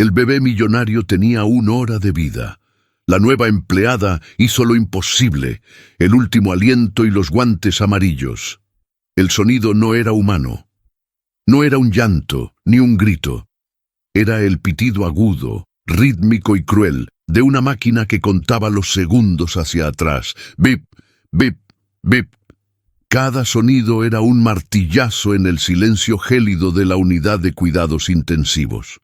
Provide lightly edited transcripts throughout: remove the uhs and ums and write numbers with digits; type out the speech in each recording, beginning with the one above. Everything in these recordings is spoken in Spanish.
El bebé millonario tenía 1 hora de vida. La nueva empleada hizo lo imposible, el último aliento y los guantes amarillos. El sonido no era humano. No era un llanto, ni un grito. Era el pitido agudo, rítmico y cruel, de una máquina que contaba los segundos hacia atrás. Bip, bip, bip. Cada sonido era un martillazo en el silencio gélido de la unidad de cuidados intensivos.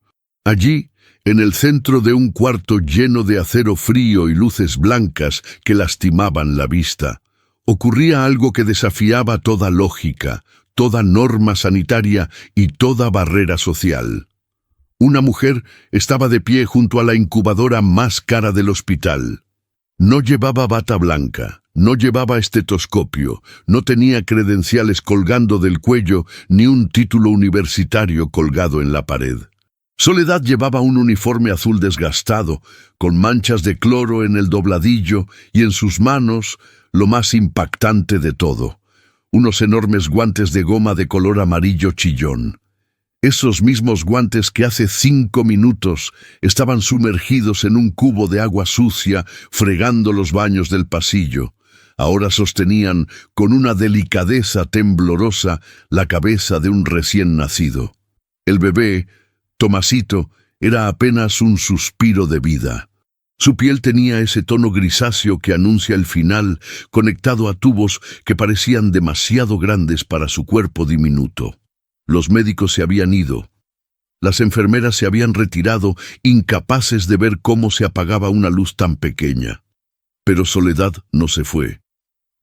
Allí, en el centro de un cuarto lleno de acero frío y luces blancas que lastimaban la vista, ocurría algo que desafiaba toda lógica, toda norma sanitaria y toda barrera social. Una mujer estaba de pie junto a la incubadora más cara del hospital. No llevaba bata blanca, no llevaba estetoscopio, no tenía credenciales colgando del cuello ni un título universitario colgado en la pared. Soledad llevaba un uniforme azul desgastado, con manchas de cloro en el dobladillo y en sus manos, lo más impactante de todo, unos enormes guantes de goma de color amarillo chillón. Esos mismos guantes que hace 5 minutos estaban sumergidos en un cubo de agua sucia, fregando los baños del pasillo. Ahora sostenían, con una delicadeza temblorosa, la cabeza de un recién nacido. El bebé, Tomasito, era apenas un suspiro de vida. Su piel tenía ese tono grisáceo que anuncia el final, conectado a tubos que parecían demasiado grandes para su cuerpo diminuto. Los médicos se habían ido. Las enfermeras se habían retirado, incapaces de ver cómo se apagaba una luz tan pequeña. Pero Soledad no se fue.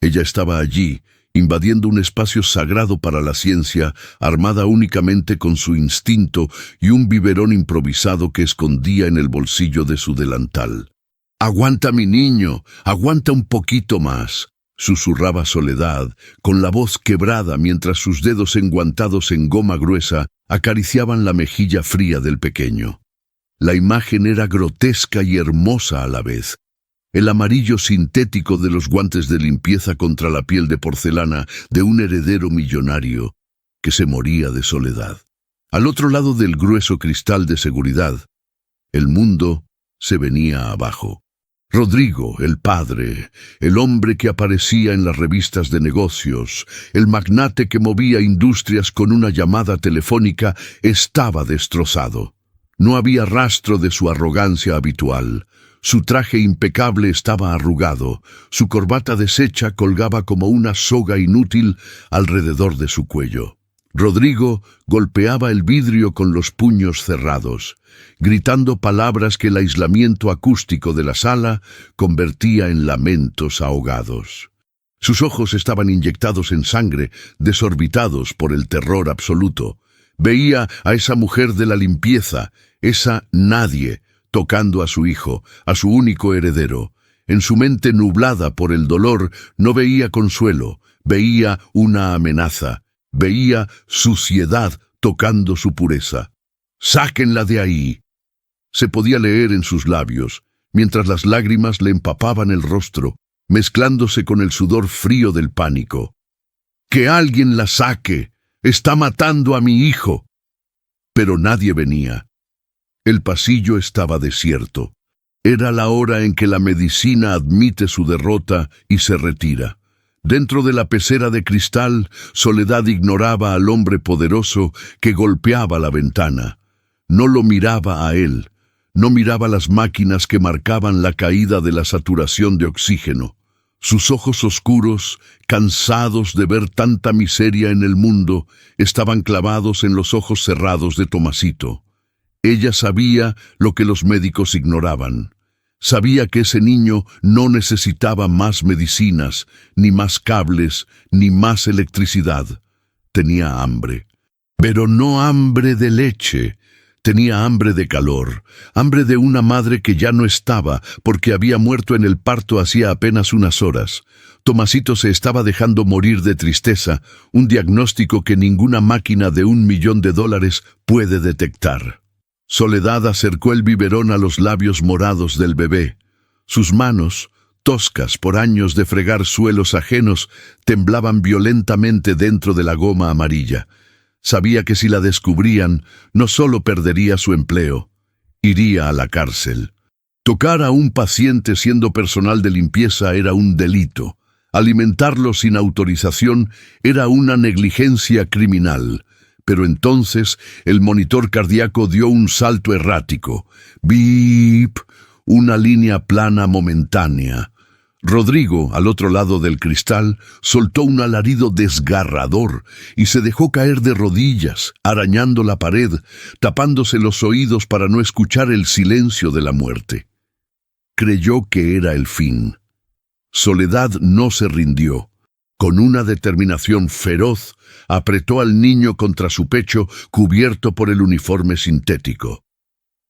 Ella estaba allí, invadiendo un espacio sagrado para la ciencia, armada únicamente con su instinto y un biberón improvisado que escondía en el bolsillo de su delantal. «Aguanta, mi niño, aguanta un poquito más», susurraba Soledad, con la voz quebrada mientras sus dedos enguantados en goma gruesa acariciaban la mejilla fría del pequeño. La imagen era grotesca y hermosa a la vez. El amarillo sintético de los guantes de limpieza contra la piel de porcelana de un heredero millonario que se moría de soledad. Al otro lado del grueso cristal de seguridad, el mundo se venía abajo. Rodrigo, el padre, el hombre que aparecía en las revistas de negocios, el magnate que movía industrias con una llamada telefónica, estaba destrozado. No había rastro de su arrogancia habitual. Su traje impecable estaba arrugado, su corbata deshecha colgaba como una soga inútil alrededor de su cuello. Rodrigo golpeaba el vidrio con los puños cerrados, gritando palabras que el aislamiento acústico de la sala convertía en lamentos ahogados. Sus ojos estaban inyectados en sangre, desorbitados por el terror absoluto. Veía a esa mujer de la limpieza, esa nadie, tocando a su hijo, a su único heredero. En su mente nublada por el dolor no veía consuelo, veía una amenaza. Veía suciedad tocando su pureza. «¡Sáquenla de ahí!» Se podía leer en sus labios, mientras las lágrimas le empapaban el rostro, mezclándose con el sudor frío del pánico. «¡Que alguien la saque! ¡Está matando a mi hijo!» Pero nadie venía. El pasillo estaba desierto. Era la hora en que la medicina admite su derrota y se retira. Dentro de la pecera de cristal, Soledad ignoraba al hombre poderoso que golpeaba la ventana. No lo miraba a él, no miraba las máquinas que marcaban la caída de la saturación de oxígeno. Sus ojos oscuros, cansados de ver tanta miseria en el mundo, estaban clavados en los ojos cerrados de Tomasito. Ella sabía lo que los médicos ignoraban. Sabía que ese niño no necesitaba más medicinas, ni más cables, ni más electricidad. Tenía hambre. Pero no hambre de leche. Tenía hambre de calor, hambre de una madre que ya no estaba porque había muerto en el parto hacía apenas unas horas. Tomasito se estaba dejando morir de tristeza, un diagnóstico que ninguna máquina de $1 millón puede detectar. Soledad acercó el biberón a los labios morados del bebé. Sus manos, toscas por años de fregar suelos ajenos, temblaban violentamente dentro de la goma amarilla. Sabía que si la descubrían, no solo perdería su empleo, Iría a la cárcel. Tocar a un paciente siendo personal de limpieza era un delito. Alimentarlo sin autorización era una negligencia criminal. Pero entonces el monitor cardíaco dio un salto errático. ¡Bip! Una línea plana momentánea. Rodrigo, al otro lado del cristal, soltó un alarido desgarrador y se dejó caer de rodillas, arañando la pared, tapándose los oídos para no escuchar el silencio de la muerte. Creyó que era el fin. Soledad no se rindió. Con una determinación feroz, apretó al niño contra su pecho, cubierto por el uniforme sintético.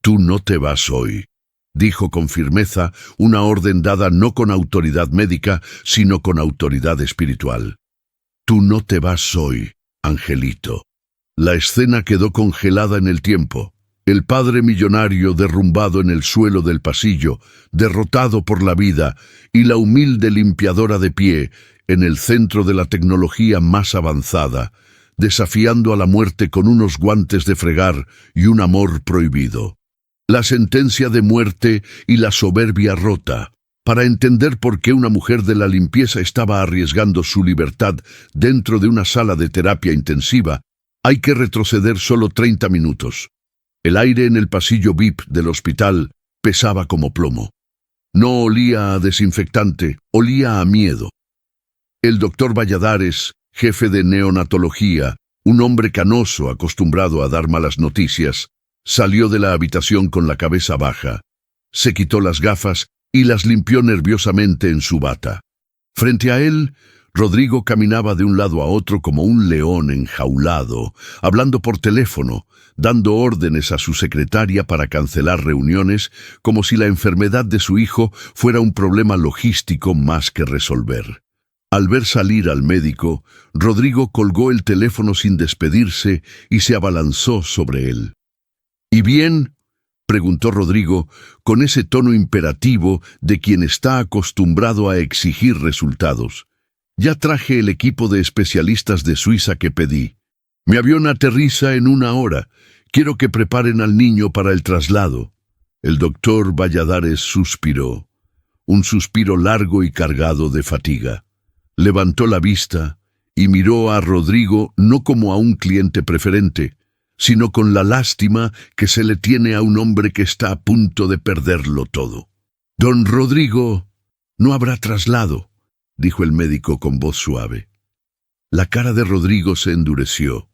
«Tú no te vas hoy», dijo con firmeza, una orden dada no con autoridad médica, sino con autoridad espiritual. «Tú no te vas hoy, angelito». La escena quedó congelada en el tiempo. El padre millonario derrumbado en el suelo del pasillo, derrotado por la vida, y la humilde limpiadora de pie, en el centro de la tecnología más avanzada, desafiando a la muerte con unos guantes de fregar y un amor prohibido. La sentencia de muerte y la soberbia rota. Para entender por qué una mujer de la limpieza estaba arriesgando su libertad dentro de una sala de terapia intensiva, hay que retroceder solo 30 minutos. El aire en el pasillo VIP del hospital pesaba como plomo. No olía a desinfectante, olía a miedo. El doctor Valladares, jefe de neonatología, un hombre canoso acostumbrado a dar malas noticias, salió de la habitación con la cabeza baja. Se quitó las gafas y las limpió nerviosamente en su bata. Frente a él, Rodrigo caminaba de un lado a otro como un león enjaulado, hablando por teléfono, dando órdenes a su secretaria para cancelar reuniones, como si la enfermedad de su hijo fuera un problema logístico más que resolver. Al ver salir al médico, Rodrigo colgó el teléfono sin despedirse y se abalanzó sobre él. «¿Y bien?», preguntó Rodrigo, con ese tono imperativo de quien está acostumbrado a exigir resultados. «Ya traje el equipo de especialistas de Suiza que pedí. Mi avión aterriza en 1 hora. Quiero que preparen al niño para el traslado». El doctor Valladares suspiró, un suspiro largo y cargado de fatiga. Levantó la vista y miró a Rodrigo no como a un cliente preferente, sino con la lástima que se le tiene a un hombre que está a punto de perderlo todo. «Don Rodrigo, no habrá traslado», dijo el médico con voz suave. La cara de Rodrigo se endureció.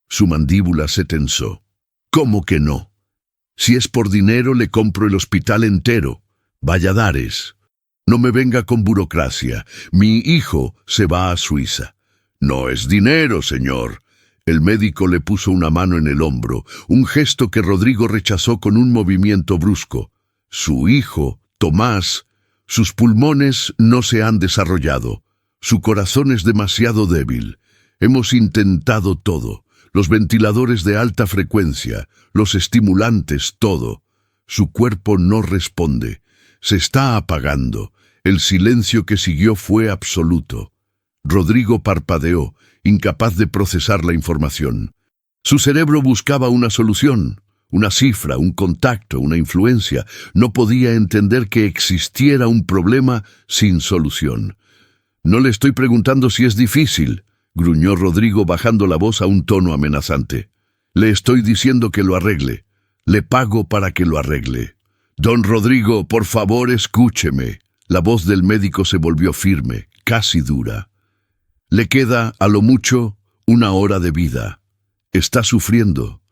Su mandíbula se tensó. «¿Cómo que no? Si es por dinero, le compro el hospital entero. Valladares, no me venga con burocracia. Mi hijo se va a Suiza». «No es dinero, señor». El médico le puso una mano en el hombro, un gesto que Rodrigo rechazó con un movimiento brusco. Su hijo, Tomás, sus pulmones no se han desarrollado. Su corazón es demasiado débil. Hemos intentado todo. Los ventiladores de alta frecuencia, los estimulantes, todo. Su cuerpo no responde. Se está apagando. El silencio que siguió fue absoluto. Rodrigo parpadeó, incapaz de procesar la información. Su cerebro buscaba una solución, una cifra, un contacto, una influencia. No podía entender que existiera un problema sin solución. «No le estoy preguntando si es difícil», gruñó Rodrigo bajando la voz a un tono amenazante. «Le estoy diciendo que lo arregle. Le pago para que lo arregle». «Don Rodrigo, por favor, escúcheme». La voz del médico se volvió firme, casi dura. «Le queda, a lo mucho, 1 hora de vida. Está sufriendo.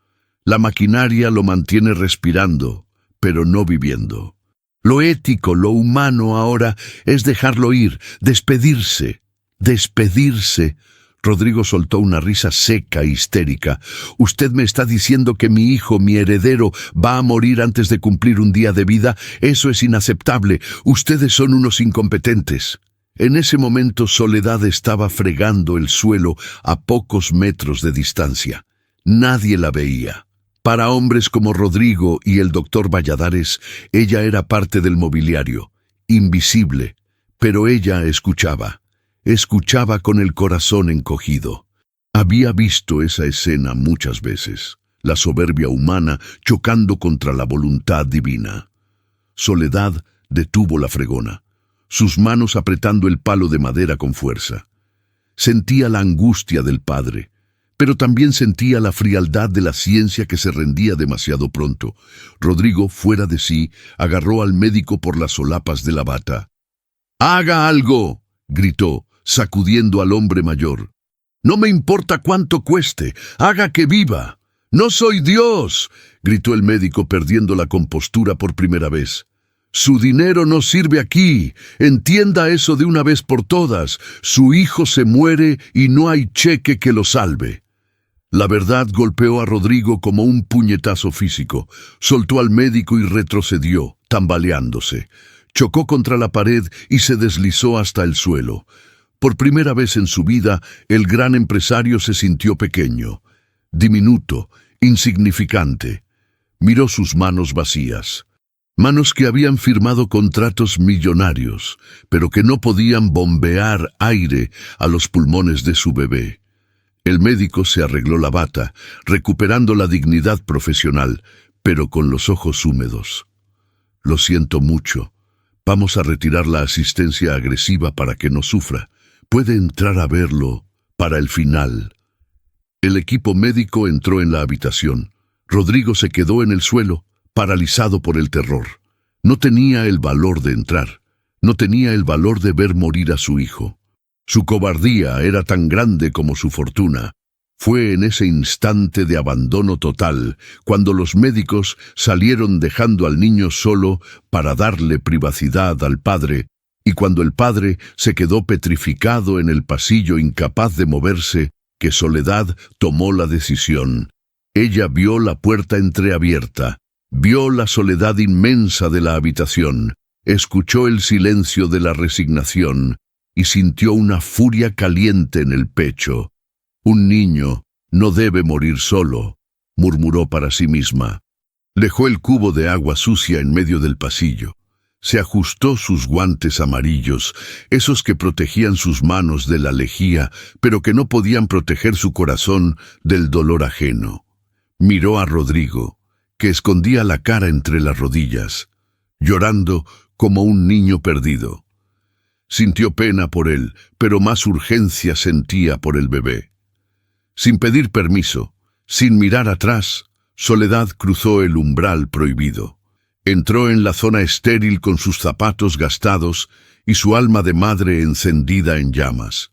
La maquinaria lo mantiene respirando, pero no viviendo. Lo ético, lo humano ahora es dejarlo ir, despedirse. Despedirse». Rodrigo soltó una risa seca e histérica. «¿Usted me está diciendo que mi hijo, mi heredero, va a morir antes de cumplir un día de vida? Eso es inaceptable. Ustedes son unos incompetentes». En ese momento Soledad estaba fregando el suelo a pocos metros de distancia. Nadie la veía. Para hombres como Rodrigo y el doctor Valladares, ella era parte del mobiliario, invisible, pero ella escuchaba. Escuchaba con el corazón encogido. Había visto esa escena muchas veces. la soberbia humana chocando contra la voluntad divina. Soledad detuvo la fregona, sus manos apretando el palo de madera con fuerza. Sentía la angustia del padre, pero también sentía la frialdad de la ciencia que se rendía demasiado pronto. Rodrigo, fuera de sí, agarró al médico por las solapas de la bata. «¡Haga algo!», gritó, sacudiendo al hombre mayor. «No me importa cuánto cueste, haga que viva». «¡No soy Dios!», gritó el médico perdiendo la compostura por primera vez. «Su dinero no sirve aquí. Entienda eso de una vez por todas. Su hijo se muere y no hay cheque que lo salve». La verdad golpeó a Rodrigo como un puñetazo físico. Soltó al médico y retrocedió, tambaleándose. Chocó contra la pared y se deslizó hasta el suelo. Por primera vez en su vida, el gran empresario se sintió pequeño, diminuto, insignificante. Miró sus manos vacías. Manos que habían firmado contratos millonarios, pero que no podían bombear aire a los pulmones de su bebé. El médico se arregló la bata, recuperando la dignidad profesional, pero con los ojos húmedos. «Lo siento mucho. Vamos a retirar la asistencia agresiva para que no sufra. Puede entrar a verlo para el final». El equipo médico entró en la habitación. Rodrigo se quedó en el suelo, paralizado por el terror. No tenía el valor de entrar. No tenía el valor de ver morir a su hijo. Su cobardía era tan grande como su fortuna. Fue en ese instante de abandono total, cuando los médicos salieron dejando al niño solo para darle privacidad al padre, y cuando el padre se quedó petrificado en el pasillo incapaz de moverse, que Soledad tomó la decisión. Ella vio la puerta entreabierta, vio la soledad inmensa de la habitación, escuchó el silencio de la resignación y sintió una furia caliente en el pecho. «Un niño no debe morir solo», murmuró para sí misma. Dejó el cubo de agua sucia en medio del pasillo. Se ajustó sus guantes amarillos, esos que protegían sus manos de la lejía, pero que no podían proteger su corazón del dolor ajeno. Miró a Rodrigo, que escondía la cara entre las rodillas, llorando como un niño perdido. Sintió pena por él, pero más urgencia sentía por el bebé. Sin pedir permiso, sin mirar atrás, Soledad cruzó el umbral prohibido. Entró en la zona estéril con sus zapatos gastados y su alma de madre encendida en llamas.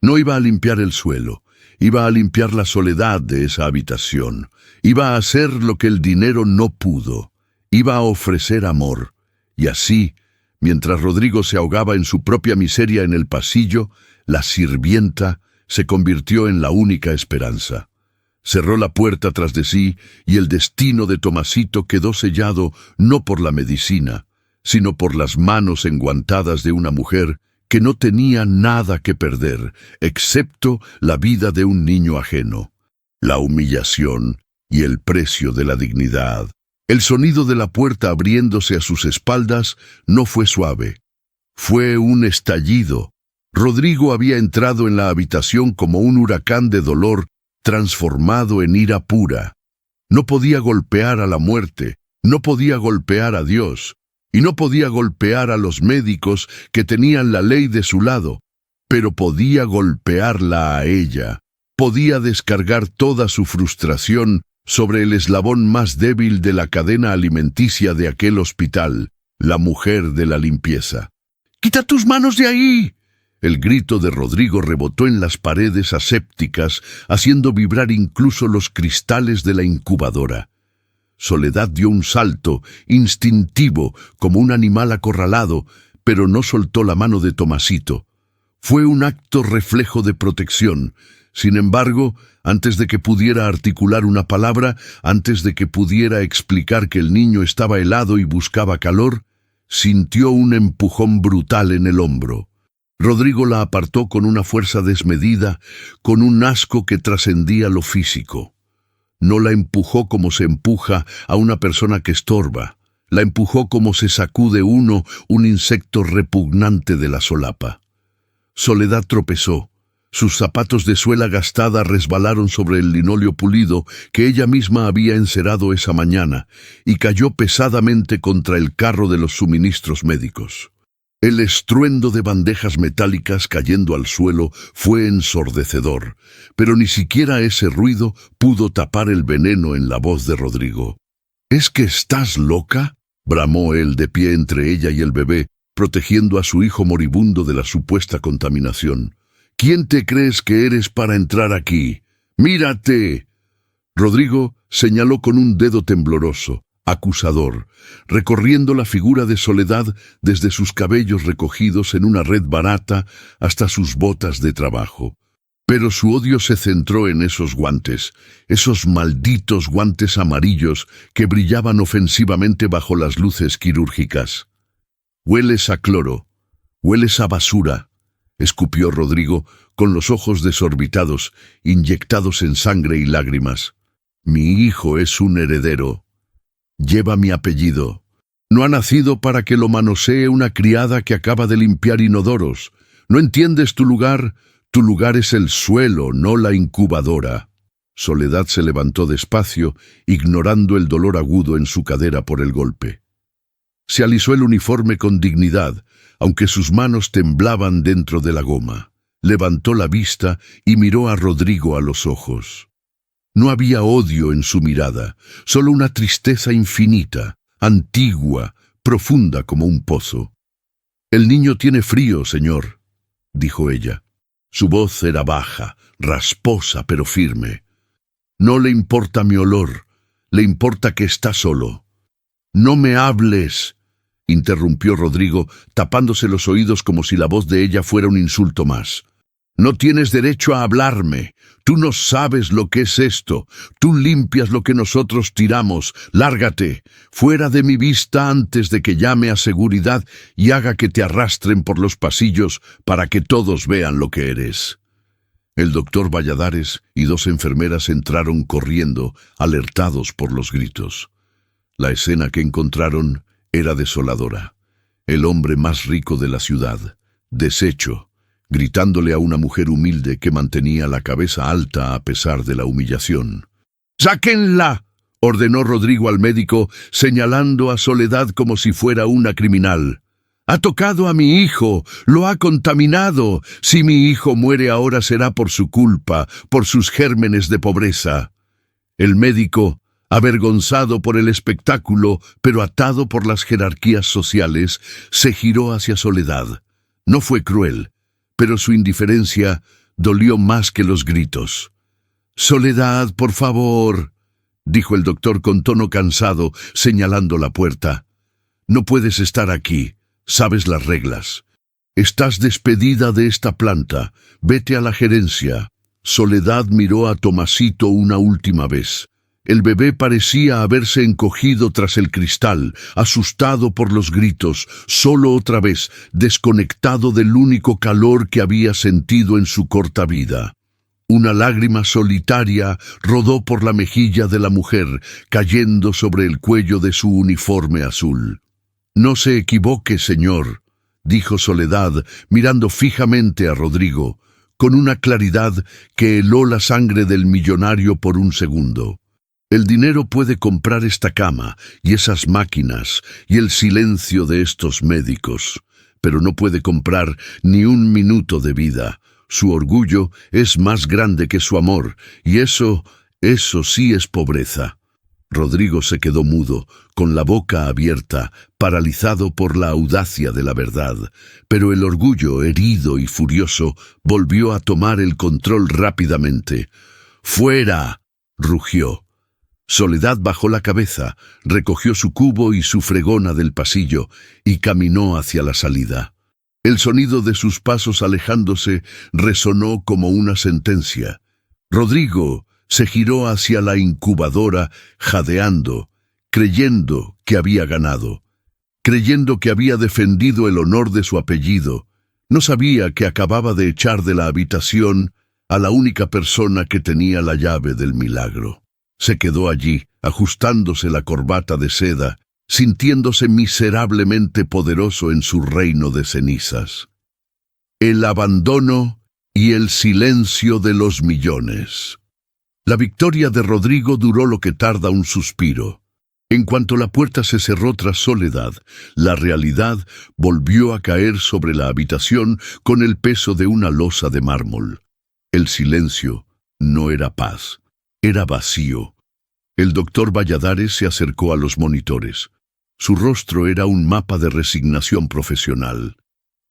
No iba a limpiar el suelo, iba a limpiar la soledad de esa habitación. Iba a hacer lo que el dinero no pudo. Iba a ofrecer amor. Y así, mientras Rodrigo se ahogaba en su propia miseria en el pasillo, la sirvienta se convirtió en la única esperanza. Cerró la puerta tras de sí y el destino de Tomasito quedó sellado no por la medicina, sino por las manos enguantadas de una mujer que no tenía nada que perder, excepto la vida de un niño ajeno. La humillación y el precio de la dignidad. El sonido de la puerta abriéndose a sus espaldas no fue suave. Fue un estallido. Rodrigo había entrado en la habitación como un huracán de dolor transformado en ira pura. No podía golpear a la muerte, no podía golpear a Dios, y no podía golpear a los médicos que tenían la ley de su lado, pero podía golpearla a ella. Podía descargar toda su frustración sobre el eslabón más débil de la cadena alimenticia de aquel hospital, la mujer de la limpieza. «¡Quita tus manos de ahí!». El grito de Rodrigo rebotó en las paredes asépticas, haciendo vibrar incluso los cristales de la incubadora. Soledad dio un salto, instintivo, como un animal acorralado, pero no soltó la mano de Tomasito. Fue un acto reflejo de protección. Sin embargo, antes de que pudiera articular una palabra, antes de que pudiera explicar que el niño estaba helado y buscaba calor, sintió un empujón brutal en el hombro. Rodrigo la apartó con una fuerza desmedida, con un asco que trascendía lo físico. No la empujó como se empuja a una persona que estorba. La empujó como se sacude un insecto repugnante de la solapa. Soledad tropezó, Sus zapatos de suela gastada resbalaron sobre el linóleo pulido que ella misma había encerado esa mañana y cayó pesadamente contra el carro de los suministros médicos. El estruendo de bandejas metálicas cayendo al suelo fue ensordecedor, pero ni siquiera ese ruido pudo tapar el veneno en la voz de Rodrigo. —¿Es que estás loca? —bramó él de pie entre ella y el bebé, protegiendo a su hijo moribundo de la supuesta contaminación. —¿Quién te crees que eres para entrar aquí? ¡Mírate! Rodrigo señaló con un dedo tembloroso, acusador, recorriendo la figura de Soledad desde sus cabellos recogidos en una red barata hasta sus botas de trabajo. Pero su odio se centró en esos guantes, esos malditos guantes amarillos que brillaban ofensivamente bajo las luces quirúrgicas. —Hueles a cloro, hueles a basura —escupió Rodrigo, con los ojos desorbitados, inyectados en sangre y lágrimas. —Mi hijo es un heredero. Lleva mi apellido. No ha nacido para que lo manosee una criada que acaba de limpiar inodoros. ¿No entiendes tu lugar? Tu lugar es el suelo, no la incubadora. Soledad se levantó despacio, ignorando el dolor agudo en su cadera por el golpe. Se alisó el uniforme con dignidad, aunque sus manos temblaban dentro de la goma. Levantó la vista y miró a Rodrigo a los ojos. No había odio en su mirada, solo una tristeza infinita, antigua, profunda como un pozo. —El niño tiene frío, señor —dijo ella. Su voz era baja, rasposa pero firme. —No le importa mi olor, le importa que está solo. —No me hables —interrumpió Rodrigo, tapándose los oídos como si la voz de ella fuera un insulto más. No tienes derecho a hablarme. Tú no sabes lo que es esto. Tú limpias lo que nosotros tiramos. Lárgate, fuera de mi vista antes de que llame a seguridad y haga que te arrastren por los pasillos para que todos vean lo que eres. El doctor Valladares y dos enfermeras entraron corriendo, alertados por los gritos. La escena que encontraron era desoladora. El hombre más rico de la ciudad, deshecho, gritándole a una mujer humilde que mantenía la cabeza alta a pesar de la humillación. —¡Sáquenla! —ordenó Rodrigo al médico, señalando a Soledad como si fuera una criminal. —Ha tocado a mi hijo, lo ha contaminado. Si mi hijo muere ahora será por su culpa, por sus gérmenes de pobreza. El médico, avergonzado por el espectáculo, pero atado por las jerarquías sociales, se giró hacia Soledad. No fue cruel, pero su indiferencia dolió más que los gritos. —Soledad, por favor —dijo el doctor con tono cansado, señalando la puerta—. No puedes estar aquí. Sabes las reglas. Estás despedida de esta planta. Vete a la gerencia. Soledad miró a Tomasito una última vez. El bebé parecía haberse encogido tras el cristal, asustado por los gritos, solo otra vez, desconectado del único calor que había sentido en su corta vida. Una lágrima solitaria rodó por la mejilla de la mujer, cayendo sobre el cuello de su uniforme azul. —No se equivoque, señor —dijo Soledad, mirando fijamente a Rodrigo, con una claridad que heló la sangre del millonario por un segundo. El dinero puede comprar esta cama y esas máquinas y el silencio de estos médicos, pero no puede comprar ni un minuto de vida. Su orgullo es más grande que su amor, y eso sí es pobreza. Rodrigo se quedó mudo, con la boca abierta, paralizado por la audacia de la verdad, pero el orgullo, herido y furioso, volvió a tomar el control rápidamente. ¡Fuera! —rugió. Soledad bajó la cabeza, recogió su cubo y su fregona del pasillo y caminó hacia la salida. El sonido de sus pasos alejándose resonó como una sentencia. Rodrigo se giró hacia la incubadora, jadeando, creyendo que había ganado, creyendo que había defendido el honor de su apellido. No sabía que acababa de echar de la habitación a la única persona que tenía la llave del milagro. Se quedó allí, ajustándose la corbata de seda, sintiéndose miserablemente poderoso en su reino de cenizas. El abandono y el silencio de los millones. La victoria de Rodrigo duró lo que tarda un suspiro. En cuanto la puerta se cerró tras Soledad, la realidad volvió a caer sobre la habitación con el peso de una losa de mármol. El silencio no era paz, era vacío. El doctor Valladares se acercó a los monitores. Su rostro era un mapa de resignación profesional.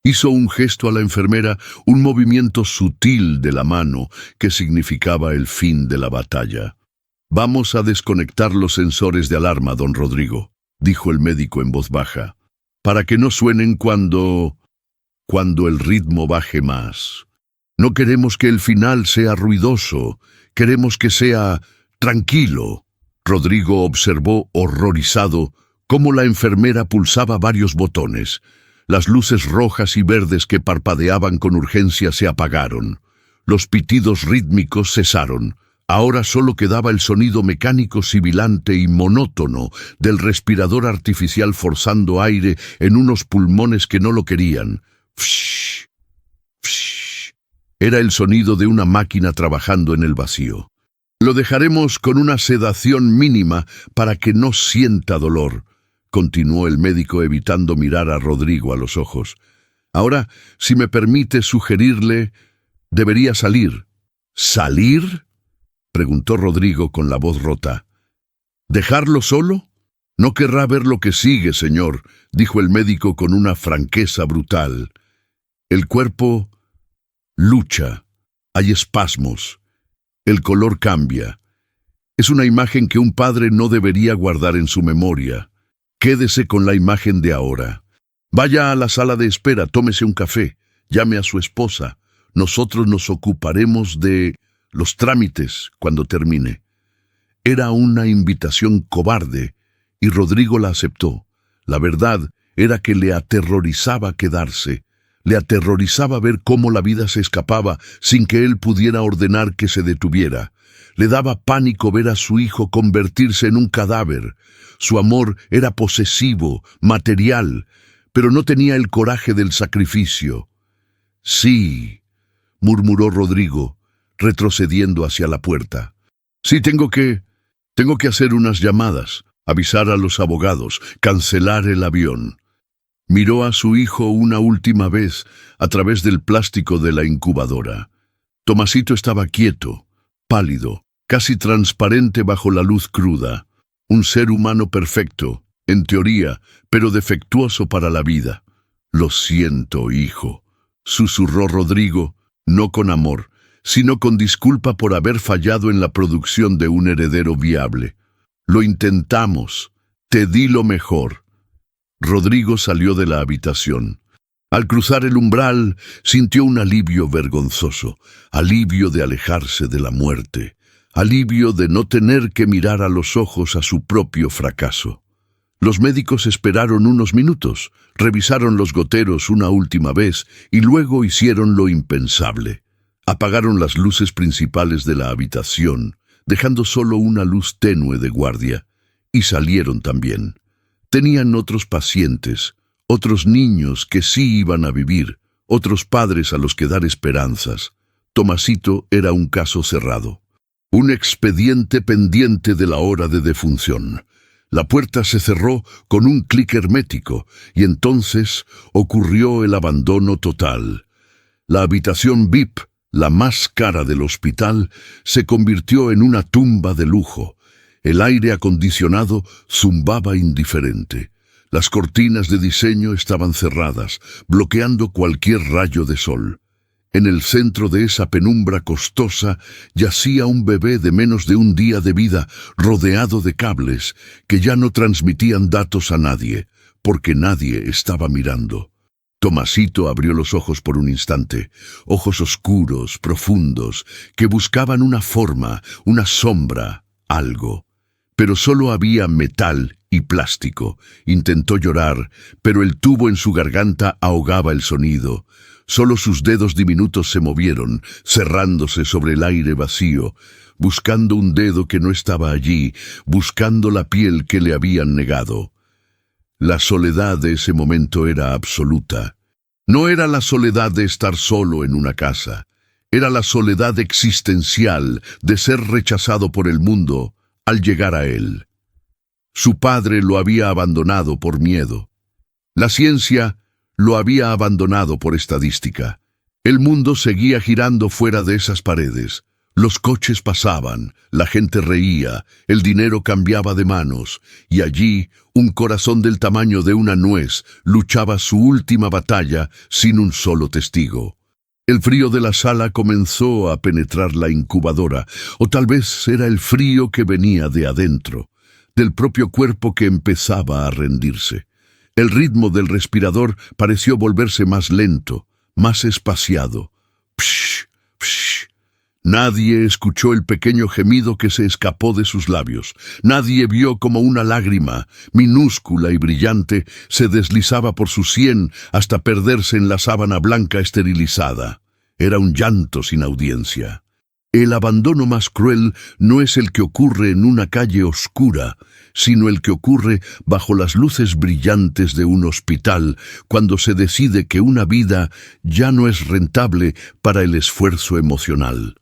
Hizo un gesto a la enfermera, un movimiento sutil de la mano que significaba el fin de la batalla. «Vamos a desconectar los sensores de alarma, don Rodrigo», dijo el médico en voz baja, «para que no suenen cuando el ritmo baje más. No queremos que el final sea ruidoso, queremos que sea tranquilo». Rodrigo observó horrorizado cómo la enfermera pulsaba varios botones. Las luces rojas y verdes que parpadeaban con urgencia se apagaron. Los pitidos rítmicos cesaron. Ahora solo quedaba el sonido mecánico sibilante y monótono del respirador artificial forzando aire en unos pulmones que no lo querían. Fsh, fsh. Era el sonido de una máquina trabajando en el vacío. «Lo dejaremos con una sedación mínima para que no sienta dolor», continuó el médico evitando mirar a Rodrigo a los ojos. «Ahora, si me permite sugerirle, debería salir». «¿Salir?», preguntó Rodrigo con la voz rota. «¿Dejarlo solo? No querrá ver lo que sigue, señor», dijo el médico con una franqueza brutal. «El cuerpo lucha, hay espasmos, el color cambia. Es una imagen que un padre no debería guardar en su memoria. Quédese con la imagen de ahora. Vaya a la sala de espera, tómese un café, llame a su esposa. Nosotros nos ocuparemos de los trámites cuando termine». Era una invitación cobarde, y Rodrigo la aceptó. La verdad era que le aterrorizaba quedarse. Le aterrorizaba ver cómo la vida se escapaba sin que él pudiera ordenar que se detuviera. Le daba pánico ver a su hijo convertirse en un cadáver. Su amor era posesivo, material, pero no tenía el coraje del sacrificio. «Sí», murmuró Rodrigo, retrocediendo hacia la puerta. «Sí, tengo que hacer unas llamadas, avisar a los abogados, cancelar el avión». Miró a su hijo una última vez a través del plástico de la incubadora. Tomasito estaba quieto, pálido, casi transparente bajo la luz cruda. Un ser humano perfecto, en teoría, pero defectuoso para la vida. «Lo siento, hijo», susurró Rodrigo, no con amor, sino con disculpa por haber fallado en la producción de un heredero viable. «Lo intentamos, te di lo mejor». Rodrigo salió de la habitación. Al cruzar el umbral, sintió un alivio vergonzoso, alivio de alejarse de la muerte, alivio de no tener que mirar a los ojos a su propio fracaso. Los médicos esperaron unos minutos, revisaron los goteros una última vez y luego hicieron lo impensable. Apagaron las luces principales de la habitación, dejando solo una luz tenue de guardia, y salieron también. Tenían otros pacientes, otros niños que sí iban a vivir, otros padres a los que dar esperanzas. Tomasito era un caso cerrado. Un expediente pendiente de la hora de defunción. La puerta se cerró con un clic hermético y entonces ocurrió el abandono total. La habitación VIP, la más cara del hospital, se convirtió en una tumba de lujo. El aire acondicionado zumbaba indiferente. Las cortinas de diseño estaban cerradas, bloqueando cualquier rayo de sol. En el centro de esa penumbra costosa yacía un bebé de menos de un día de vida, rodeado de cables que ya no transmitían datos a nadie, porque nadie estaba mirando. Tomasito abrió los ojos por un instante, ojos oscuros, profundos, que buscaban una forma, una sombra, algo. Pero solo había metal y plástico. Intentó llorar, pero el tubo en su garganta ahogaba el sonido. Solo sus dedos diminutos se movieron, cerrándose sobre el aire vacío, buscando un dedo que no estaba allí, buscando la piel que le habían negado. La soledad de ese momento era absoluta. No era la soledad de estar solo en una casa. Era la soledad existencial de ser rechazado por el mundo al llegar a él. Su padre lo había abandonado por miedo. La ciencia lo había abandonado por estadística. El mundo seguía girando fuera de esas paredes. Los coches pasaban, la gente reía, el dinero cambiaba de manos, y allí un corazón del tamaño de una nuez luchaba su última batalla sin un solo testigo. El frío de la sala comenzó a penetrar la incubadora, o tal vez era el frío que venía de adentro, del propio cuerpo que empezaba a rendirse. El ritmo del respirador pareció volverse más lento, más espaciado. Psh, psh. Nadie escuchó el pequeño gemido que se escapó de sus labios. Nadie vio como una lágrima, minúscula y brillante, se deslizaba por su sien hasta perderse en la sábana blanca esterilizada. Era un llanto sin audiencia. El abandono más cruel no es el que ocurre en una calle oscura, sino el que ocurre bajo las luces brillantes de un hospital, cuando se decide que una vida ya no es rentable para el esfuerzo emocional.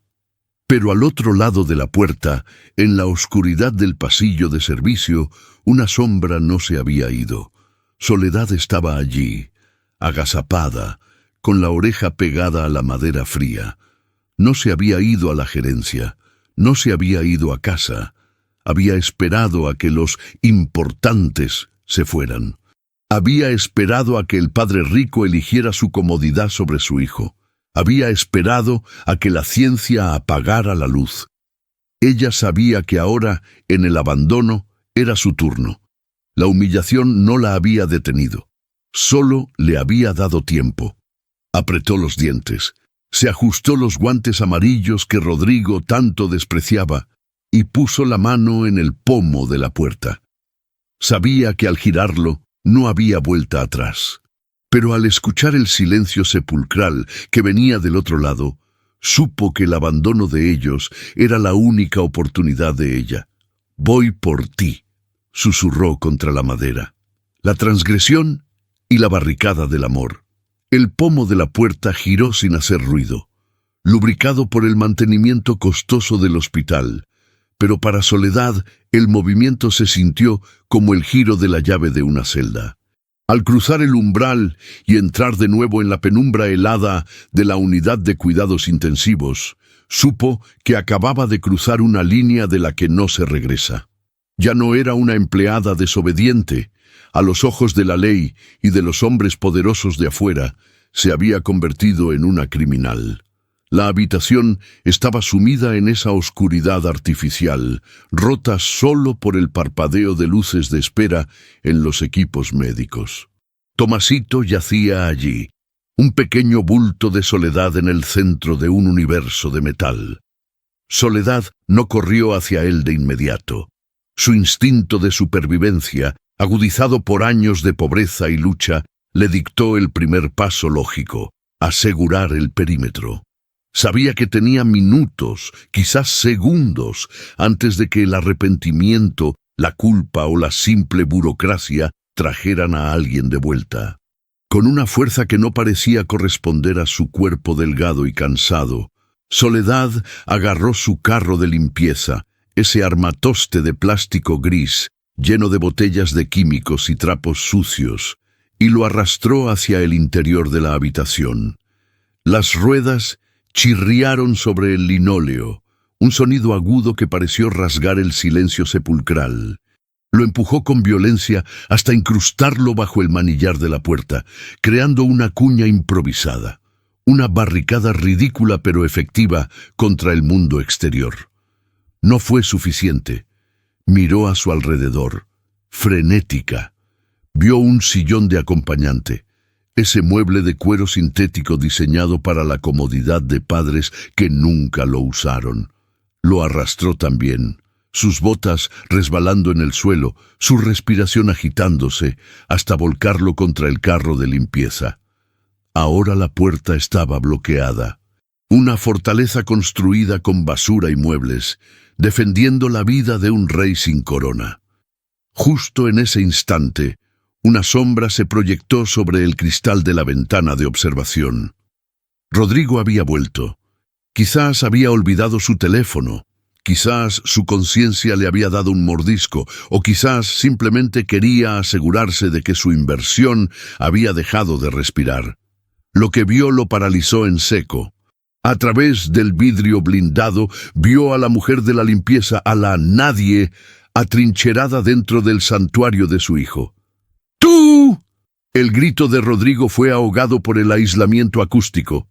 Pero al otro lado de la puerta, en la oscuridad del pasillo de servicio, una sombra no se había ido. Soledad estaba allí, agazapada, con la oreja pegada a la madera fría. No se había ido a la gerencia, no se había ido a casa. Había esperado a que los importantes se fueran. Había esperado a que el padre rico eligiera su comodidad sobre su hijo. Había esperado a que la ciencia apagara la luz. Ella sabía que ahora, en el abandono, era su turno. La humillación no la había detenido. Solo le había dado tiempo. Apretó los dientes. Se ajustó los guantes amarillos que Rodrigo tanto despreciaba y puso la mano en el pomo de la puerta. Sabía que al girarlo no había vuelta atrás. Pero al escuchar el silencio sepulcral que venía del otro lado, supo que el abandono de ellos era la única oportunidad de ella. «Voy por ti», susurró contra la madera. La transgresión y la barricada del amor. El pomo de la puerta giró sin hacer ruido, lubricado por el mantenimiento costoso del hospital, pero para Soledad el movimiento se sintió como el giro de la llave de una celda. Al cruzar el umbral y entrar de nuevo en la penumbra helada de la unidad de cuidados intensivos, supo que acababa de cruzar una línea de la que no se regresa. Ya no era una empleada desobediente. A los ojos de la ley y de los hombres poderosos de afuera, se había convertido en una criminal. La habitación estaba sumida en esa oscuridad artificial, rota solo por el parpadeo de luces de espera en los equipos médicos. Tomasito yacía allí, un pequeño bulto de soledad en el centro de un universo de metal. Soledad no corrió hacia él de inmediato. Su instinto de supervivencia, agudizado por años de pobreza y lucha, le dictó el primer paso lógico: asegurar el perímetro. Sabía que tenía minutos, quizás segundos, antes de que el arrepentimiento, la culpa o la simple burocracia trajeran a alguien de vuelta. Con una fuerza que no parecía corresponder a su cuerpo delgado y cansado, Soledad agarró su carro de limpieza, ese armatoste de plástico gris, lleno de botellas de químicos y trapos sucios, y lo arrastró hacia el interior de la habitación. Las ruedas chirriaron sobre el linóleo, un sonido agudo que pareció rasgar el silencio sepulcral. Lo empujó con violencia hasta incrustarlo bajo el manillar de la puerta, creando una cuña improvisada, una barricada ridícula pero efectiva contra el mundo exterior. No fue suficiente. Miró a su alrededor, frenética. Vio un sillón de acompañante, ese mueble de cuero sintético diseñado para la comodidad de padres que nunca lo usaron. Lo arrastró también, sus botas resbalando en el suelo, su respiración agitándose, hasta volcarlo contra el carro de limpieza. Ahora la puerta estaba bloqueada. Una fortaleza construida con basura y muebles, defendiendo la vida de un rey sin corona. Justo en ese instante, una sombra se proyectó sobre el cristal de la ventana de observación. Rodrigo había vuelto. Quizás había olvidado su teléfono, quizás su conciencia le había dado un mordisco, o quizás simplemente quería asegurarse de que su inversión había dejado de respirar. Lo que vio lo paralizó en seco. A través del vidrio blindado, vio a la mujer de la limpieza, a la nadie, atrincherada dentro del santuario de su hijo. ¡Tú! El grito de Rodrigo fue ahogado por el aislamiento acústico,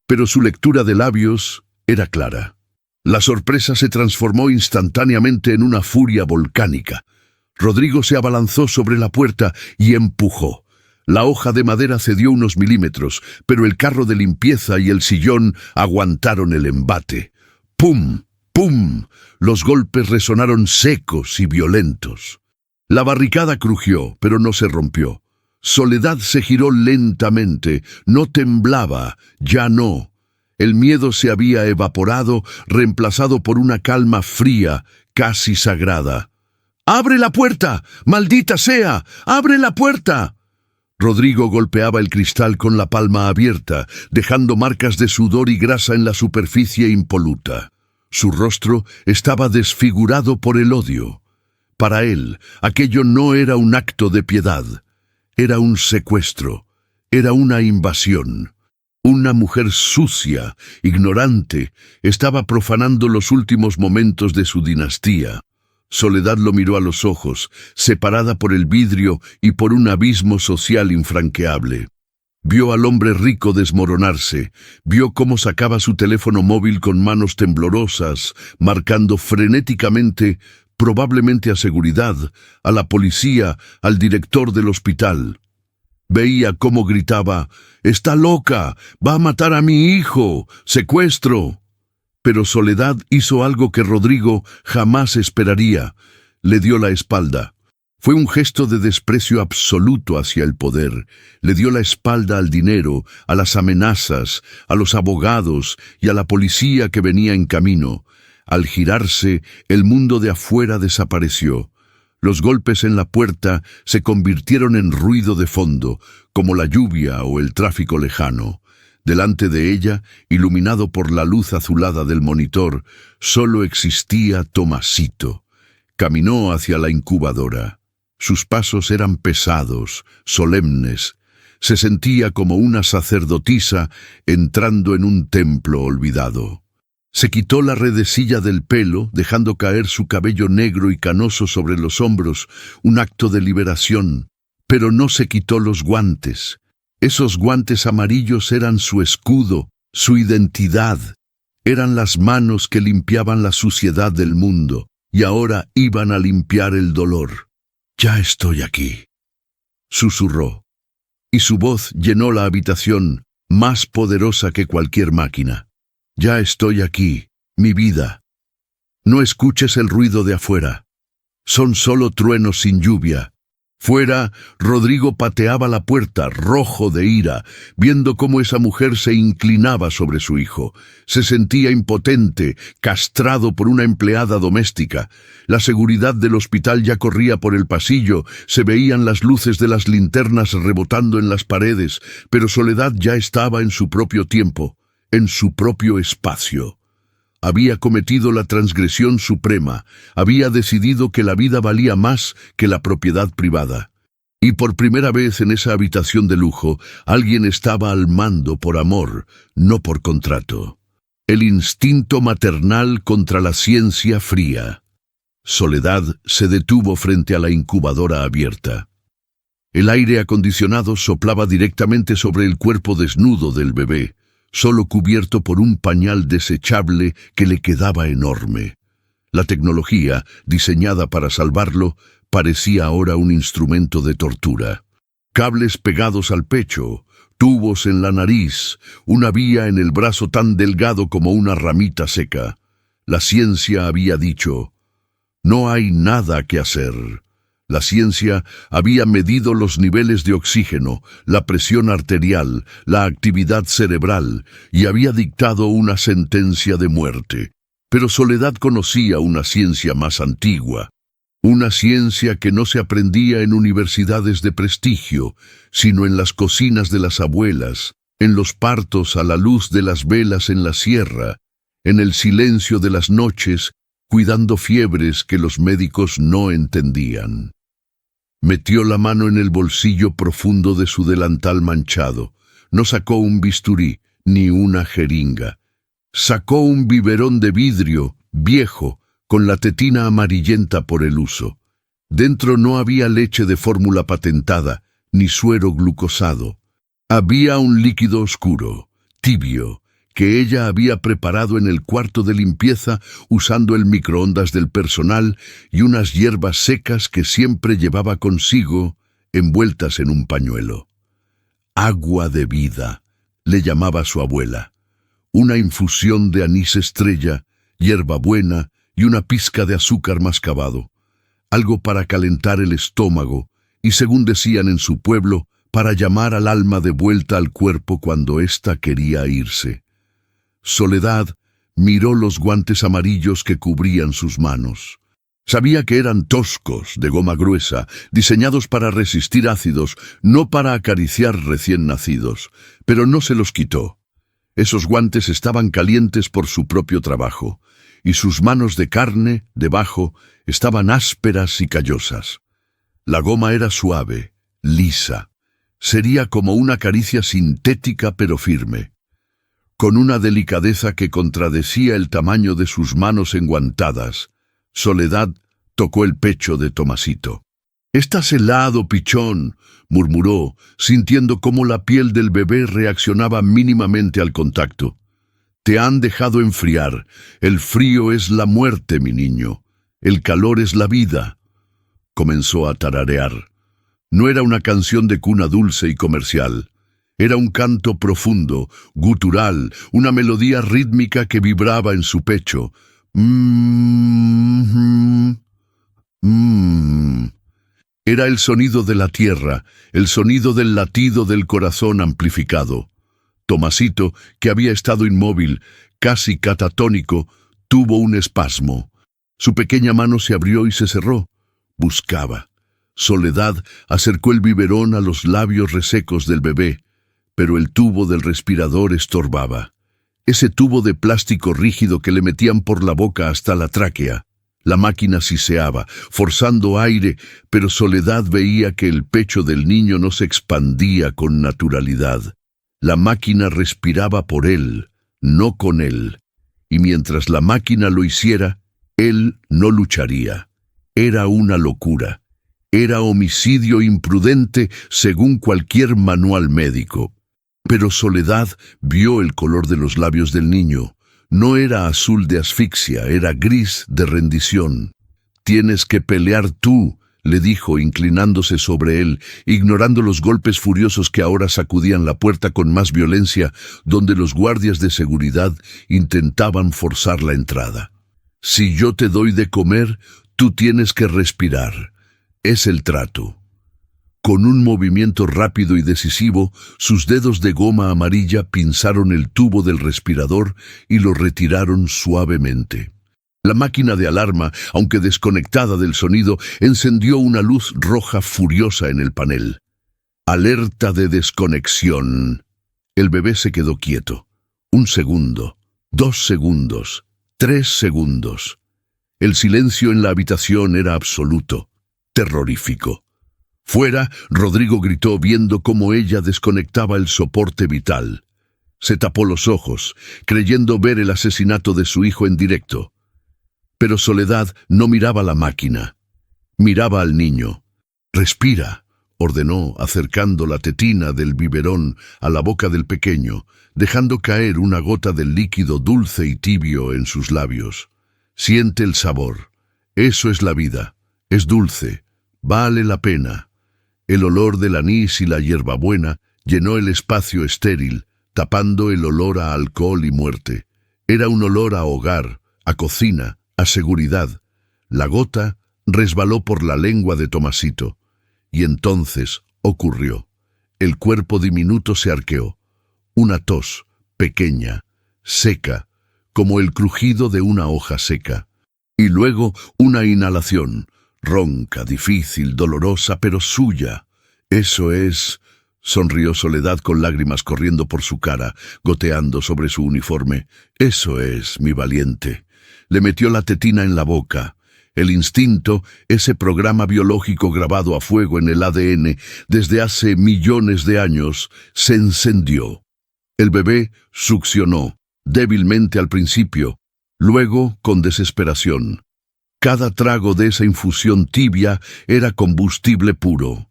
pero su lectura de labios era clara. La sorpresa se transformó instantáneamente en una furia volcánica. Rodrigo se abalanzó sobre la puerta y empujó. La hoja de madera cedió unos milímetros, pero el carro de limpieza y el sillón aguantaron el embate. ¡Pum! ¡Pum! Los golpes resonaron secos y violentos. La barricada crujió, pero no se rompió. Soledad se giró lentamente, no temblaba, ya no. El miedo se había evaporado, reemplazado por una calma fría, casi sagrada. ¡Abre la puerta! ¡Maldita sea! ¡Abre la puerta! Rodrigo golpeaba el cristal con la palma abierta, dejando marcas de sudor y grasa en la superficie impoluta. Su rostro estaba desfigurado por el odio. Para él, aquello no era un acto de piedad. Era un secuestro. Era una invasión. Una mujer sucia, ignorante, estaba profanando los últimos momentos de su dinastía. Soledad lo miró a los ojos, separada por el vidrio y por un abismo social infranqueable. Vio al hombre rico desmoronarse, vio cómo sacaba su teléfono móvil con manos temblorosas, marcando frenéticamente, probablemente a seguridad, a la policía, al director del hospital. Veía cómo gritaba: «¡Está loca! ¡Va a matar a mi hijo! ¡Secuestro!». Pero Soledad hizo algo que Rodrigo jamás esperaría. Le dio la espalda. Fue un gesto de desprecio absoluto hacia el poder. Le dio la espalda al dinero, a las amenazas, a los abogados y a la policía que venía en camino. Al girarse, el mundo de afuera desapareció. Los golpes en la puerta se convirtieron en ruido de fondo, como la lluvia o el tráfico lejano. Delante de ella, iluminado por la luz azulada del monitor, solo existía Tomasito. Caminó hacia la incubadora. Sus pasos eran pesados, solemnes. Se sentía como una sacerdotisa entrando en un templo olvidado. Se quitó la redecilla del pelo, dejando caer su cabello negro y canoso sobre los hombros, un acto de liberación. Pero no se quitó los guantes. Esos guantes amarillos eran su escudo, su identidad. Eran las manos que limpiaban la suciedad del mundo, y ahora iban a limpiar el dolor. «Ya estoy aquí», susurró, y su voz llenó la habitación, más poderosa que cualquier máquina. «Ya estoy aquí, mi vida. No escuches el ruido de afuera. Son solo truenos sin lluvia». Fuera, Rodrigo pateaba la puerta, rojo de ira, viendo cómo esa mujer se inclinaba sobre su hijo. Se sentía impotente, castrado por una empleada doméstica. La seguridad del hospital ya corría por el pasillo, se veían las luces de las linternas rebotando en las paredes, pero Soledad ya estaba en su propio tiempo, en su propio espacio. Había cometido la transgresión suprema, había decidido que la vida valía más que la propiedad privada. Y por primera vez en esa habitación de lujo, alguien estaba al mando por amor, no por contrato. El instinto maternal contra la ciencia fría. Soledad se detuvo frente a la incubadora abierta. El aire acondicionado soplaba directamente sobre el cuerpo desnudo del bebé, solo cubierto por un pañal desechable que le quedaba enorme. La tecnología, diseñada para salvarlo, parecía ahora un instrumento de tortura. Cables pegados al pecho, tubos en la nariz, una vía en el brazo tan delgado como una ramita seca. La ciencia había dicho: «No hay nada que hacer». La ciencia había medido los niveles de oxígeno, la presión arterial, la actividad cerebral, y había dictado una sentencia de muerte. Pero Soledad conocía una ciencia más antigua, una ciencia que no se aprendía en universidades de prestigio, sino en las cocinas de las abuelas, en los partos a la luz de las velas en la sierra, en el silencio de las noches, cuidando fiebres que los médicos no entendían. Metió la mano en el bolsillo profundo de su delantal manchado. No sacó un bisturí ni una jeringa. Sacó un biberón de vidrio, viejo, con la tetina amarillenta por el uso. Dentro no había leche de fórmula patentada, ni suero glucosado. Había un líquido oscuro, tibio, que ella había preparado en el cuarto de limpieza usando el microondas del personal y unas hierbas secas que siempre llevaba consigo, envueltas en un pañuelo. Agua de vida, le llamaba su abuela. Una infusión de anís estrella, hierbabuena y una pizca de azúcar mascabado. Algo para calentar el estómago y, según decían en su pueblo, para llamar al alma de vuelta al cuerpo cuando ésta quería irse. Soledad miró los guantes amarillos que cubrían sus manos. Sabía que eran toscos, de goma gruesa, diseñados para resistir ácidos, no para acariciar recién nacidos, pero no se los quitó. Esos guantes estaban calientes por su propio trabajo, y sus manos de carne, debajo, estaban ásperas y callosas. La goma era suave, lisa. Sería como una caricia sintética pero firme. Con una delicadeza que contradecía el tamaño de sus manos enguantadas, Soledad tocó el pecho de Tomasito. «Estás helado, pichón», murmuró, sintiendo cómo la piel del bebé reaccionaba mínimamente al contacto. «Te han dejado enfriar. El frío es la muerte, mi niño. El calor es la vida». Comenzó a tararear. No era una canción de cuna dulce y comercial. Era un canto profundo, gutural, una melodía rítmica que vibraba en su pecho. Era el sonido de la tierra, el sonido del latido del corazón amplificado. Tomasito, que había estado inmóvil, casi catatónico, tuvo un espasmo. Su pequeña mano se abrió y se cerró. Buscaba. Soledad acercó el biberón a los labios resecos del bebé, pero el tubo del respirador estorbaba. Ese tubo de plástico rígido que le metían por la boca hasta la tráquea. La máquina siseaba, forzando aire, pero Soledad veía que el pecho del niño no se expandía con naturalidad. La máquina respiraba por él, no con él. Y mientras la máquina lo hiciera, él no lucharía. Era una locura. Era homicidio imprudente según cualquier manual médico. Pero Soledad vio el color de los labios del niño. No era azul de asfixia, era gris de rendición. «Tienes que pelear tú», le dijo, inclinándose sobre él, ignorando los golpes furiosos que ahora sacudían la puerta con más violencia, donde los guardias de seguridad intentaban forzar la entrada. «Si yo te doy de comer, tú tienes que respirar. Es el trato». Con un movimiento rápido y decisivo, sus dedos de goma amarilla pinzaron el tubo del respirador y lo retiraron suavemente. La máquina de alarma, aunque desconectada del sonido, encendió una luz roja furiosa en el panel. «Alerta de desconexión». El bebé se quedó quieto. 1 segundo, 2 segundos, 3 segundos. El silencio en la habitación era absoluto, terrorífico. Fuera, Rodrigo gritó viendo cómo ella desconectaba el soporte vital. Se tapó los ojos, creyendo ver el asesinato de su hijo en directo. Pero Soledad no miraba la máquina. Miraba al niño. «Respira», ordenó, acercando la tetina del biberón a la boca del pequeño, dejando caer una gota del líquido dulce y tibio en sus labios. «Siente el sabor. Eso es la vida. Es dulce. Vale la pena». El olor del anís y la hierbabuena llenó el espacio estéril, tapando el olor a alcohol y muerte. Era un olor a hogar, a cocina, a seguridad. La gota resbaló por la lengua de Tomasito. Y entonces ocurrió. El cuerpo diminuto se arqueó. Una tos, pequeña, seca, como el crujido de una hoja seca. Y luego una inhalación, ronca, difícil, dolorosa, pero suya. Eso es sonrió Soledad con lágrimas corriendo por su cara, goteando sobre su uniforme. Eso es, mi valiente. Le metió la tetina en la boca. El instinto, ese programa biológico grabado a fuego en el ADN desde hace millones de años, se encendió. El bebé succionó, débilmente al principio, luego con desesperación. Cada trago de esa infusión tibia era combustible puro.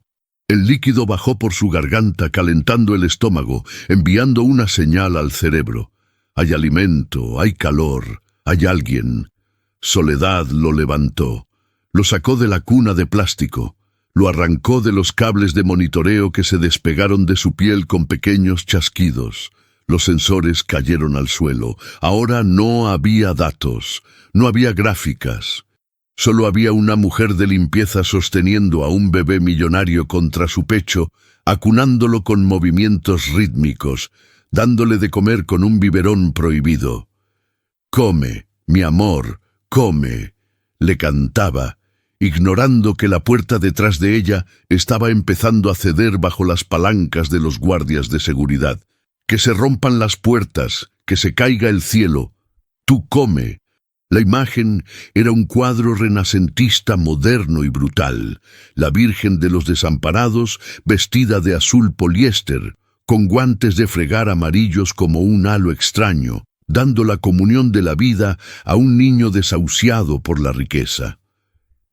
El líquido bajó por su garganta, calentando el estómago, enviando una señal al cerebro. Hay alimento, hay calor, hay alguien. Soledad lo levantó. Lo sacó de la cuna de plástico. Lo arrancó de los cables de monitoreo que se despegaron de su piel con pequeños chasquidos. Los sensores cayeron al suelo. Ahora no había datos, no había gráficas. Solo había una mujer de limpieza sosteniendo a un bebé millonario contra su pecho, acunándolo con movimientos rítmicos, dándole de comer con un biberón prohibido. «Come, mi amor, come», le cantaba, ignorando que la puerta detrás de ella estaba empezando a ceder bajo las palancas de los guardias de seguridad. «Que se rompan las puertas, que se caiga el cielo. Tú come». La imagen era un cuadro renacentista moderno y brutal. La Virgen de los Desamparados, vestida de azul poliéster, con guantes de fregar amarillos como un halo extraño, dando la comunión de la vida a un niño desahuciado por la riqueza.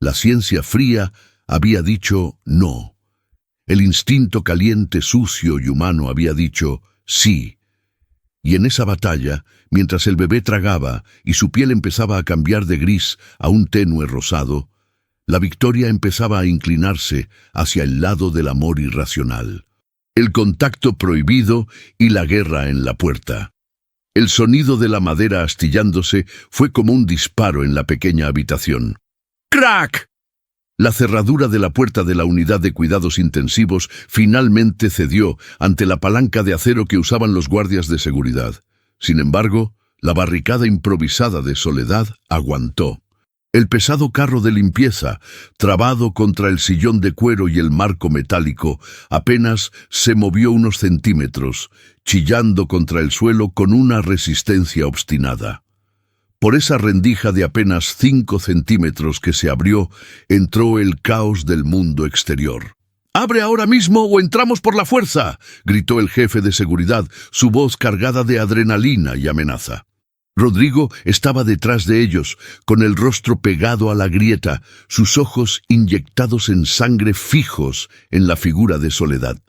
La ciencia fría había dicho no. El instinto caliente, sucio y humano había dicho sí. Y en esa batalla, mientras el bebé tragaba y su piel empezaba a cambiar de gris a un tenue rosado, la victoria empezaba a inclinarse hacia el lado del amor irracional. El contacto prohibido y la guerra en la puerta. El sonido de la madera astillándose fue como un disparo en la pequeña habitación. ¡Crack! La cerradura de la puerta de la unidad de cuidados intensivos finalmente cedió ante la palanca de acero que usaban los guardias de seguridad. Sin embargo, la barricada improvisada de Soledad aguantó. El pesado carro de limpieza, trabado contra el sillón de cuero y el marco metálico, apenas se movió unos centímetros, chillando contra el suelo con una resistencia obstinada. Por esa rendija de apenas 5 centímetros que se abrió, entró el caos del mundo exterior. «¡Abre ahora mismo o entramos por la fuerza!», gritó el jefe de seguridad, su voz cargada de adrenalina y amenaza. Rodrigo estaba detrás de ellos, con el rostro pegado a la grieta, sus ojos inyectados en sangre fijos en la figura de Soledad.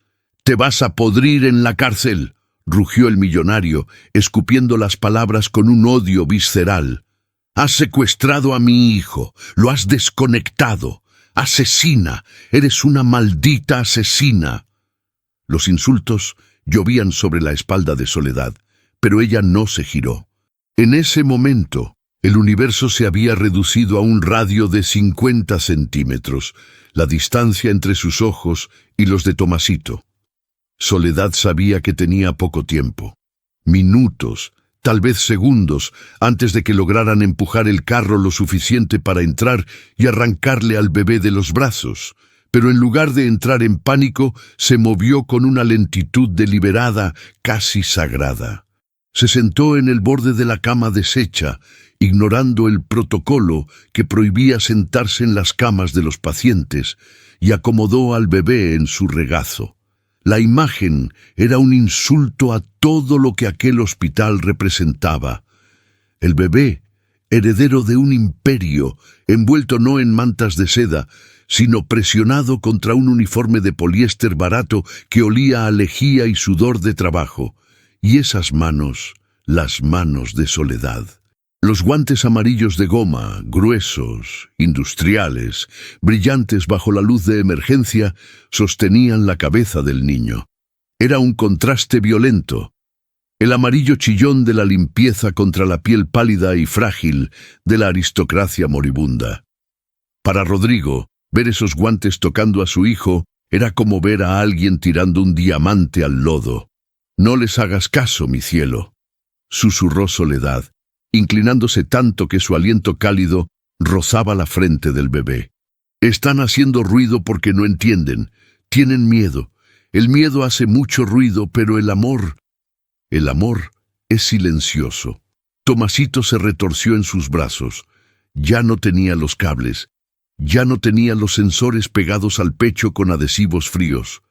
«¡Te vas a podrir en la cárcel!», rugió el millonario, escupiendo las palabras con un odio visceral. «Has secuestrado a mi hijo, lo has desconectado. Asesina, eres una maldita asesina». Los insultos llovían sobre la espalda de Soledad, pero ella no se giró. En ese momento, el universo se había reducido a un radio de 50 centímetros, la distancia entre sus ojos y los de Tomasito. Soledad sabía que tenía poco tiempo. Minutos, tal vez segundos, antes de que lograran empujar el carro lo suficiente para entrar y arrancarle al bebé de los brazos. Pero en lugar de entrar en pánico, se movió con una lentitud deliberada, casi sagrada. Se sentó en el borde de la cama deshecha, ignorando el protocolo que prohibía sentarse en las camas de los pacientes, y acomodó al bebé en su regazo. La imagen era un insulto a todo lo que aquel hospital representaba. El bebé, heredero de un imperio, envuelto no en mantas de seda, sino presionado contra un uniforme de poliéster barato que olía a lejía y sudor de trabajo. Y esas manos, las manos de Soledad. Los guantes amarillos de goma, gruesos, industriales, brillantes bajo la luz de emergencia, sostenían la cabeza del niño. Era un contraste violento. El amarillo chillón de la limpieza contra la piel pálida y frágil de la aristocracia moribunda. Para Rodrigo, ver esos guantes tocando a su hijo era como ver a alguien tirando un diamante al lodo. «No les hagas caso, mi cielo», susurró Soledad, inclinándose tanto que su aliento cálido rozaba la frente del bebé. «Están haciendo ruido porque no entienden, tienen miedo. El miedo hace mucho ruido, pero el amor es silencioso. Tomasito se retorció en sus brazos. Ya no tenía los cables. Ya no tenía los sensores pegados al pecho con adhesivos fríos.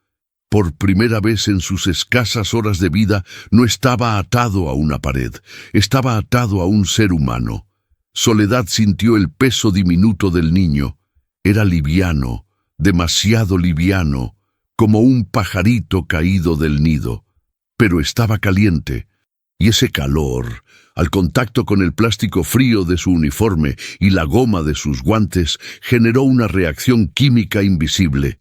Por primera vez en sus escasas horas de vida no estaba atado a una pared, estaba atado a un ser humano. Soledad sintió el peso diminuto del niño. Era liviano, demasiado liviano, como un pajarito caído del nido. Pero estaba caliente, y ese calor, al contacto con el plástico frío de su uniforme y la goma de sus guantes, generó una reacción química invisible.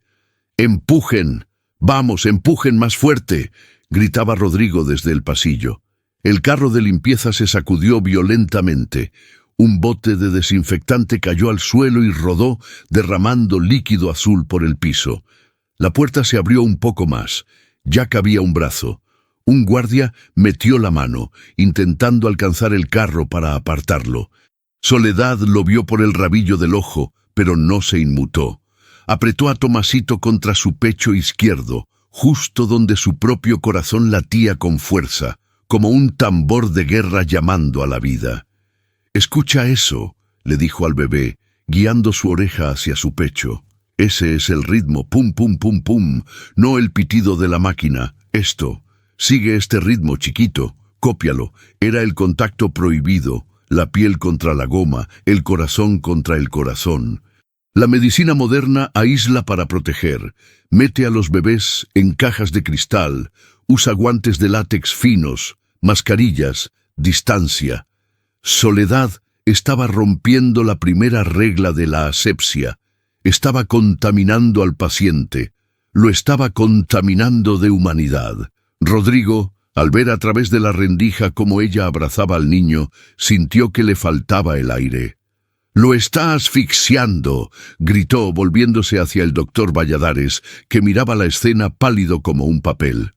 «¡Empujen! ¡Vamos, empujen más fuerte!», gritaba Rodrigo desde el pasillo. El carro de limpieza se sacudió violentamente. Un bote de desinfectante cayó al suelo y rodó, derramando líquido azul por el piso. La puerta se abrió un poco más. Ya cabía un brazo. Un guardia metió la mano, intentando alcanzar el carro para apartarlo. Soledad lo vio por el rabillo del ojo, pero no se inmutó. Apretó a Tomasito contra su pecho izquierdo, justo donde su propio corazón latía con fuerza, como un tambor de guerra llamando a la vida. «Escucha eso», le dijo al bebé, guiando su oreja hacia su pecho. «Ese es el ritmo, pum, pum, pum, pum, no el pitido de la máquina. Esto. Sigue este ritmo, chiquito, cópialo». Era el contacto prohibido, la piel contra la goma, el corazón contra el corazón. La medicina moderna aísla para proteger, mete a los bebés en cajas de cristal, usa guantes de látex finos, mascarillas, distancia. Soledad estaba rompiendo la primera regla de la asepsia. Estaba contaminando al paciente. Lo estaba contaminando de humanidad. Rodrigo, al ver a través de la rendija cómo ella abrazaba al niño, sintió que le faltaba el aire. «¡Lo está asfixiando!», gritó, volviéndose hacia el doctor Valladares, que miraba la escena pálido como un papel.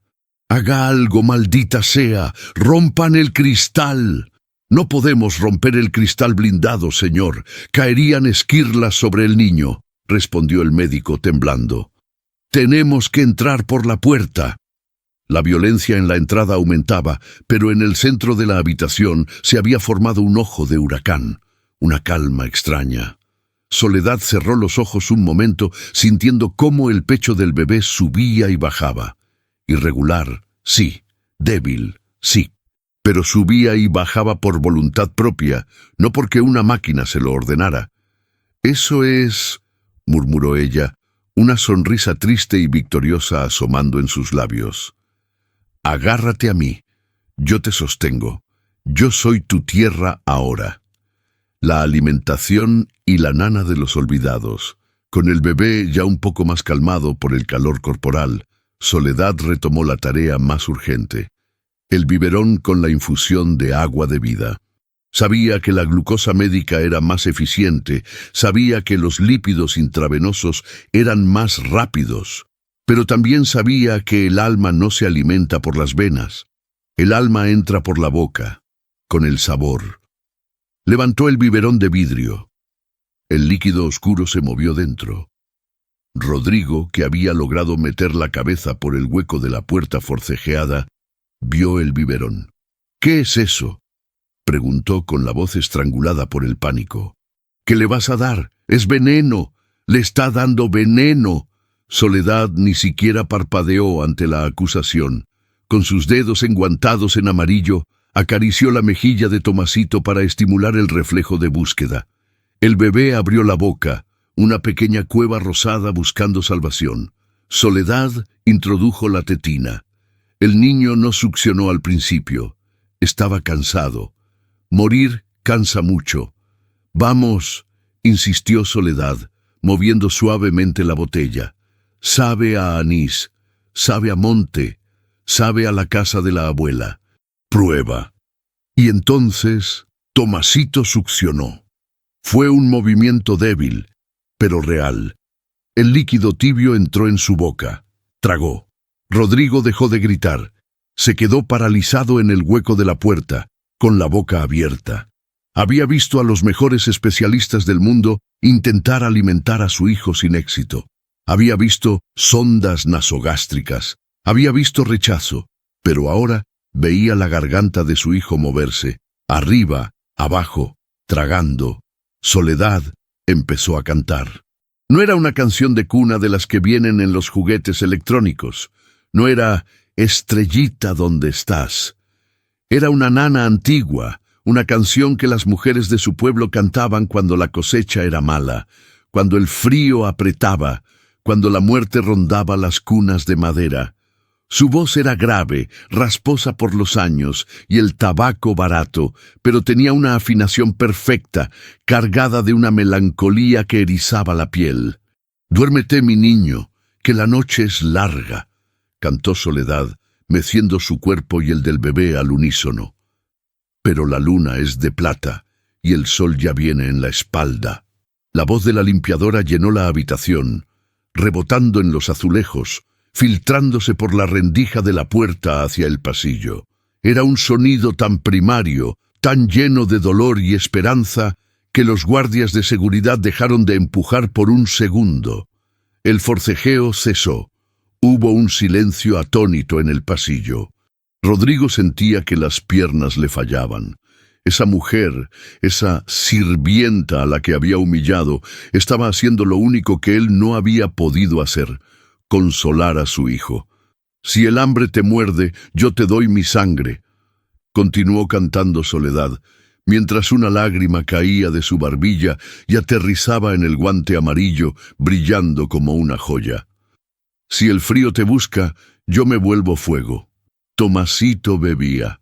«¡Haga algo, maldita sea! ¡Rompan el cristal!». «No podemos romper el cristal blindado, señor. Caerían esquirlas sobre el niño», respondió el médico temblando. «Tenemos que entrar por la puerta». La violencia en la entrada aumentaba, pero en el centro de la habitación se había formado un ojo de huracán. Una calma extraña. Soledad cerró los ojos un momento, sintiendo cómo el pecho del bebé subía y bajaba. Irregular, sí. Débil, sí. Pero subía y bajaba por voluntad propia, no porque una máquina se lo ordenara. «Eso es», murmuró ella, una sonrisa triste y victoriosa asomando en sus labios. «Agárrate a mí. Yo te sostengo. Yo soy tu tierra ahora». La alimentación y la nana de los olvidados. Con el bebé ya un poco más calmado por el calor corporal, Soledad retomó la tarea más urgente. El biberón con la infusión de agua de vida. Sabía que la glucosa médica era más eficiente, sabía que los lípidos intravenosos eran más rápidos, pero también sabía que el alma no se alimenta por las venas. El alma entra por la boca, con el sabor. Levantó el biberón de vidrio. El líquido oscuro se movió dentro. Rodrigo, que había logrado meter la cabeza por el hueco de la puerta forcejeada, vio el biberón. «¿Qué es eso?», preguntó con la voz estrangulada por el pánico. «¿Qué le vas a dar? Es veneno. Le está dando veneno». Soledad ni siquiera parpadeó ante la acusación. Con sus dedos enguantados en amarillo, acarició la mejilla de Tomasito para estimular el reflejo de búsqueda. El bebé abrió la boca, una pequeña cueva rosada buscando salvación. Soledad introdujo la tetina. El niño no succionó al principio. Estaba cansado. Morir cansa mucho. «Vamos», insistió Soledad, moviendo suavemente la botella. «Sabe a anís, sabe a monte, sabe a la casa de la abuela. Prueba». Y entonces Tomasito succionó. Fue un movimiento débil, pero real. El líquido tibio entró en su boca. Tragó. Rodrigo dejó de gritar. Se quedó paralizado en el hueco de la puerta, con la boca abierta. Había visto a los mejores especialistas del mundo intentar alimentar a su hijo sin éxito. Había visto sondas nasogástricas, había visto rechazo, pero ahora veía la garganta de su hijo moverse, arriba, abajo, tragando. Soledad empezó a cantar. No era una canción de cuna de las que vienen en los juguetes electrónicos. No era Estrellita, ¿dónde estás? Era una nana antigua, una canción que las mujeres de su pueblo cantaban cuando la cosecha era mala, cuando el frío apretaba, cuando la muerte rondaba las cunas de madera. Su voz era grave, rasposa por los años y el tabaco barato, pero tenía una afinación perfecta, cargada de una melancolía que erizaba la piel. «Duérmete, mi niño, que la noche es larga», cantó Soledad, meciendo su cuerpo y el del bebé al unísono. «Pero la luna es de plata y el sol ya viene en la espalda». La voz de la limpiadora llenó la habitación, rebotando en los azulejos, filtrándose por la rendija de la puerta hacia el pasillo. Era un sonido tan primario, tan lleno de dolor y esperanza, que los guardias de seguridad dejaron de empujar por un segundo. El forcejeo cesó. Hubo un silencio atónito en el pasillo. Rodrigo sentía que las piernas le fallaban. Esa mujer, esa sirvienta a la que había humillado, estaba haciendo lo único que él no había podido hacer: consolar a su hijo. «Si el hambre te muerde, yo te doy mi sangre», continuó cantando Soledad, mientras una lágrima caía de su barbilla y aterrizaba en el guante amarillo, brillando como una joya. «Si el frío te busca, yo me vuelvo fuego». Tomasito bebía.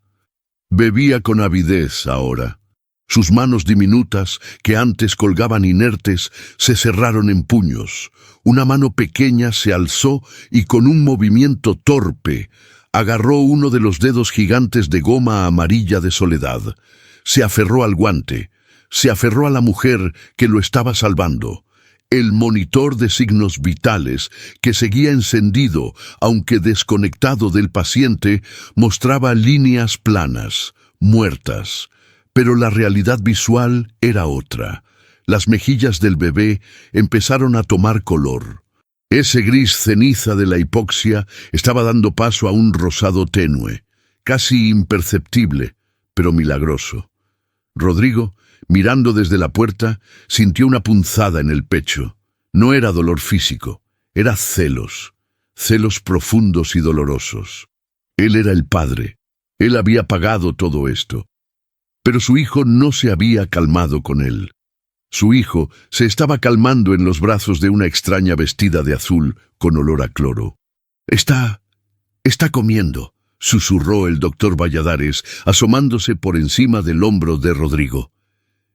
Bebía con avidez ahora. Sus manos diminutas, que antes colgaban inertes, se cerraron en puños. Una mano pequeña se alzó y con un movimiento torpe agarró uno de los dedos gigantes de goma amarilla de Soledad. Se aferró al guante, se aferró a la mujer que lo estaba salvando. El monitor de signos vitales, que seguía encendido, aunque desconectado del paciente, mostraba líneas planas, muertas. Pero la realidad visual era otra. Las mejillas del bebé empezaron a tomar color. Ese gris ceniza de la hipoxia estaba dando paso a un rosado tenue, casi imperceptible, pero milagroso. Rodrigo, mirando desde la puerta, sintió una punzada en el pecho. No era dolor físico, era celos, celos profundos y dolorosos. Él era el padre, él había pagado todo esto. Pero su hijo no se había calmado con él. Su hijo se estaba calmando en los brazos de una extraña vestida de azul con olor a cloro. Está comiendo», susurró el doctor Valladares, asomándose por encima del hombro de Rodrigo.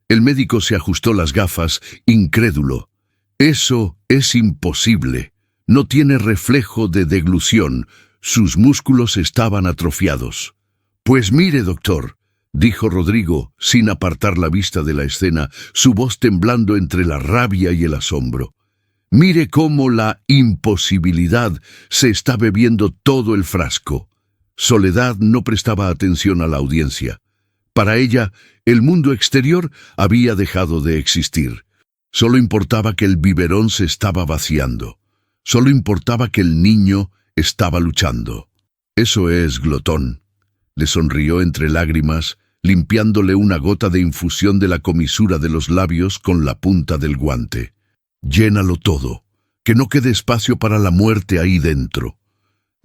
El médico se ajustó las gafas, incrédulo. «Eso es imposible. No tiene reflejo de deglución. Sus músculos estaban atrofiados». «Pues mire, doctor», dijo Rodrigo, sin apartar la vista de la escena, su voz temblando entre la rabia y el asombro. «Mire cómo la imposibilidad se está bebiendo todo el frasco». Soledad no prestaba atención a la audiencia. Para ella, el mundo exterior había dejado de existir. Solo importaba que el biberón se estaba vaciando. Solo importaba que el niño estaba luchando. «Eso es, glotón», le sonrió entre lágrimas, limpiándole una gota de infusión de la comisura de los labios con la punta del guante. «Llénalo todo, que no quede espacio para la muerte ahí dentro».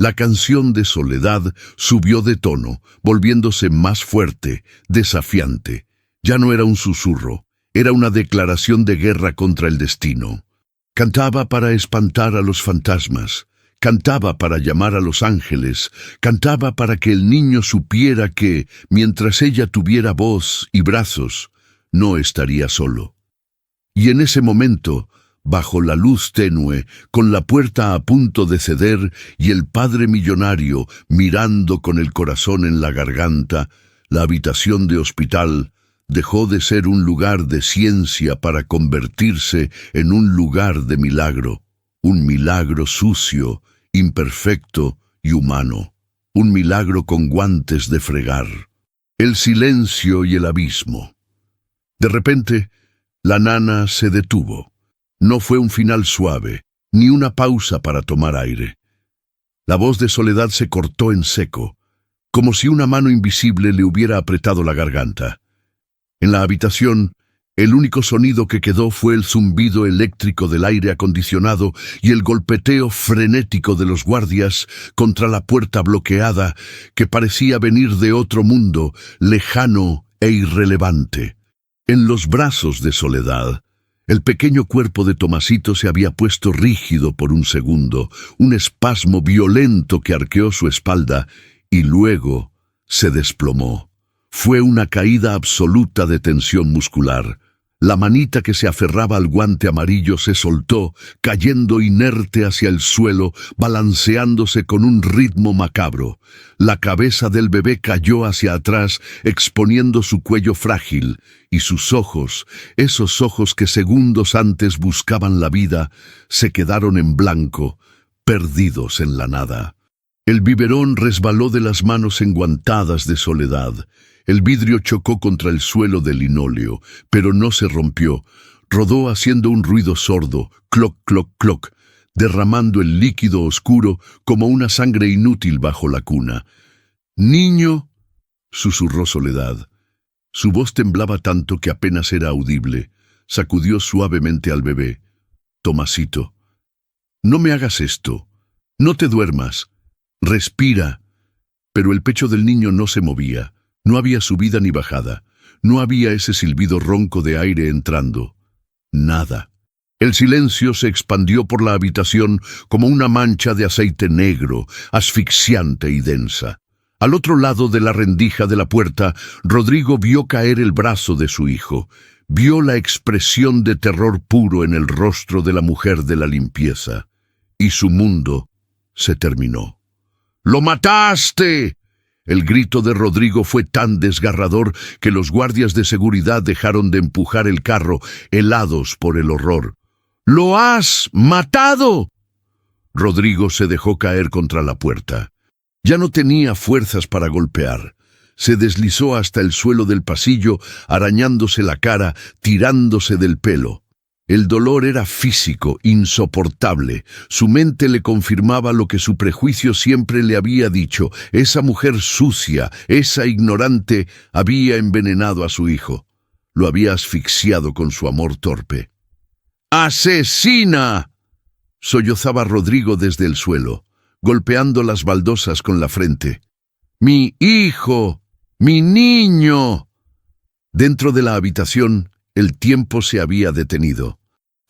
La canción de Soledad subió de tono, volviéndose más fuerte, desafiante. Ya no era un susurro, era una declaración de guerra contra el destino. Cantaba para espantar a los fantasmas, cantaba para llamar a los ángeles, cantaba para que el niño supiera que, mientras ella tuviera voz y brazos, no estaría solo. Y en ese momento, bajo la luz tenue, con la puerta a punto de ceder y el padre millonario mirando con el corazón en la garganta, la habitación de hospital dejó de ser un lugar de ciencia para convertirse en un lugar de milagro, un milagro sucio, imperfecto y humano, un milagro con guantes de fregar. El silencio y el abismo. De repente, la nana se detuvo. No fue un final suave, ni una pausa para tomar aire. La voz de Soledad se cortó en seco, como si una mano invisible le hubiera apretado la garganta. En la habitación, el único sonido que quedó fue el zumbido eléctrico del aire acondicionado y el golpeteo frenético de los guardias contra la puerta bloqueada que parecía venir de otro mundo, lejano e irrelevante. En los brazos de Soledad, el pequeño cuerpo de Tomasito se había puesto rígido por un segundo, un espasmo violento que arqueó su espalda y luego se desplomó. Fue una caída absoluta de tensión muscular. La manita que se aferraba al guante amarillo se soltó, cayendo inerte hacia el suelo, balanceándose con un ritmo macabro. La cabeza del bebé cayó hacia atrás, exponiendo su cuello frágil, y sus ojos, esos ojos que segundos antes buscaban la vida, se quedaron en blanco, perdidos en la nada. El biberón resbaló de las manos enguantadas de Soledad. El vidrio chocó contra el suelo de linóleo, pero no se rompió. Rodó haciendo un ruido sordo, cloc, cloc, cloc, derramando el líquido oscuro como una sangre inútil bajo la cuna. «¡Niño!», susurró Soledad. Su voz temblaba tanto que apenas era audible. Sacudió suavemente al bebé. «Tomasito, no me hagas esto. No te duermas. Respira». Pero el pecho del niño no se movía. No había subida ni bajada. No había ese silbido ronco de aire entrando. Nada. El silencio se expandió por la habitación como una mancha de aceite negro, asfixiante y densa. Al otro lado de la rendija de la puerta, Rodrigo vio caer el brazo de su hijo. Vio la expresión de terror puro en el rostro de la mujer de la limpieza. Y su mundo se terminó. «¡Lo mataste!». El grito de Rodrigo fue tan desgarrador que los guardias de seguridad dejaron de empujar el carro, helados por el horror. «¡Lo has matado!». Rodrigo se dejó caer contra la puerta. Ya no tenía fuerzas para golpear. Se deslizó hasta el suelo del pasillo, arañándose la cara, tirándose del pelo. El dolor era físico, insoportable. Su mente le confirmaba lo que su prejuicio siempre le había dicho. Esa mujer sucia, esa ignorante, había envenenado a su hijo. Lo había asfixiado con su amor torpe. «¡Asesina!», sollozaba Rodrigo desde el suelo, golpeando las baldosas con la frente. «¡Mi hijo! ¡Mi niño!». Dentro de la habitación, el tiempo se había detenido.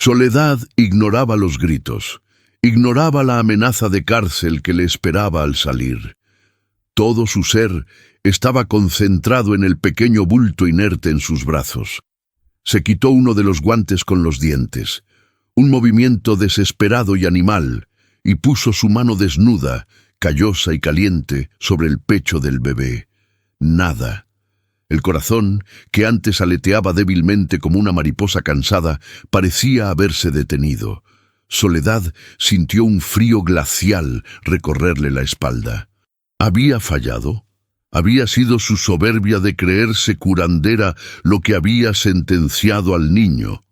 Soledad ignoraba los gritos, ignoraba la amenaza de cárcel que le esperaba al salir. Todo su ser estaba concentrado en el pequeño bulto inerte en sus brazos. Se quitó uno de los guantes con los dientes, un movimiento desesperado y animal, y puso su mano desnuda, callosa y caliente, sobre el pecho del bebé. Nada. El corazón, que antes aleteaba débilmente como una mariposa cansada, parecía haberse detenido. Soledad sintió un frío glacial recorrerle la espalda. ¿Había fallado? ¿Había sido su soberbia de creerse curandera lo que había sentenciado al niño?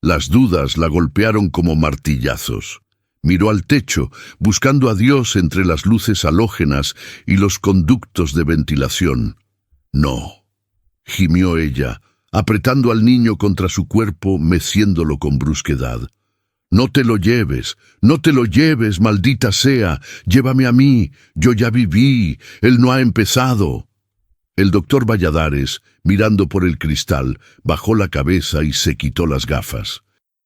Las dudas la golpearon como martillazos. Miró al techo, buscando a Dios entre las luces halógenas y los conductos de ventilación. «No», gimió ella, apretando al niño contra su cuerpo, meciéndolo con brusquedad. «No te lo lleves, no te lo lleves, maldita sea. Llévame a mí, yo ya viví, él no ha empezado». El doctor Valladares, mirando por el cristal, bajó la cabeza y se quitó las gafas.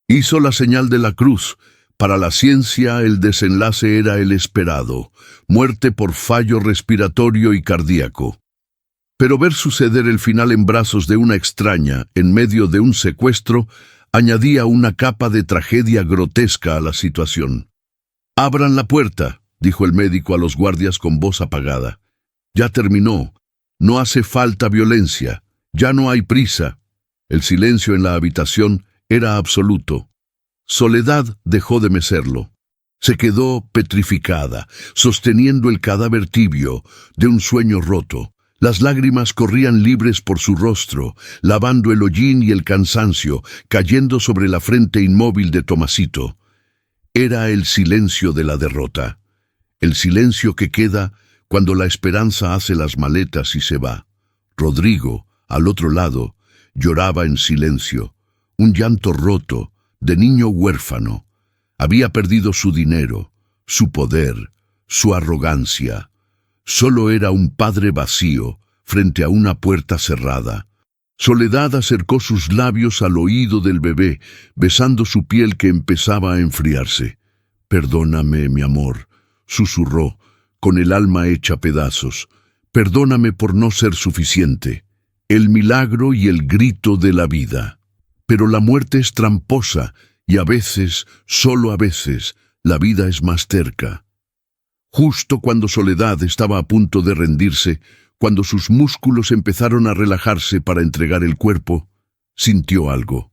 Hizo la señal de la cruz. Para la ciencia el desenlace era el esperado, muerte por fallo respiratorio y cardíaco. Pero ver suceder el final en brazos de una extraña, en medio de un secuestro, añadía una capa de tragedia grotesca a la situación. «Abran la puerta», dijo el médico a los guardias con voz apagada. «Ya terminó. No hace falta violencia. Ya no hay prisa». El silencio en la habitación era absoluto. Soledad dejó de mecerlo. Se quedó petrificada, sosteniendo el cadáver tibio de un sueño roto. Las lágrimas corrían libres por su rostro, lavando el hollín y el cansancio, cayendo sobre la frente inmóvil de Tomasito. Era el silencio de la derrota, el silencio que queda cuando la esperanza hace las maletas y se va. Rodrigo, al otro lado, lloraba en silencio, un llanto roto, de niño huérfano. Había perdido su dinero, su poder, su arrogancia. Solo era un padre vacío frente a una puerta cerrada. Soledad acercó sus labios al oído del bebé, besando su piel que empezaba a enfriarse. «Perdóname, mi amor», susurró, con el alma hecha pedazos. «Perdóname por no ser suficiente». El milagro y el grito de la vida. Pero la muerte es tramposa y a veces, solo a veces, la vida es más terca. Justo cuando Soledad estaba a punto de rendirse, cuando sus músculos empezaron a relajarse para entregar el cuerpo, sintió algo.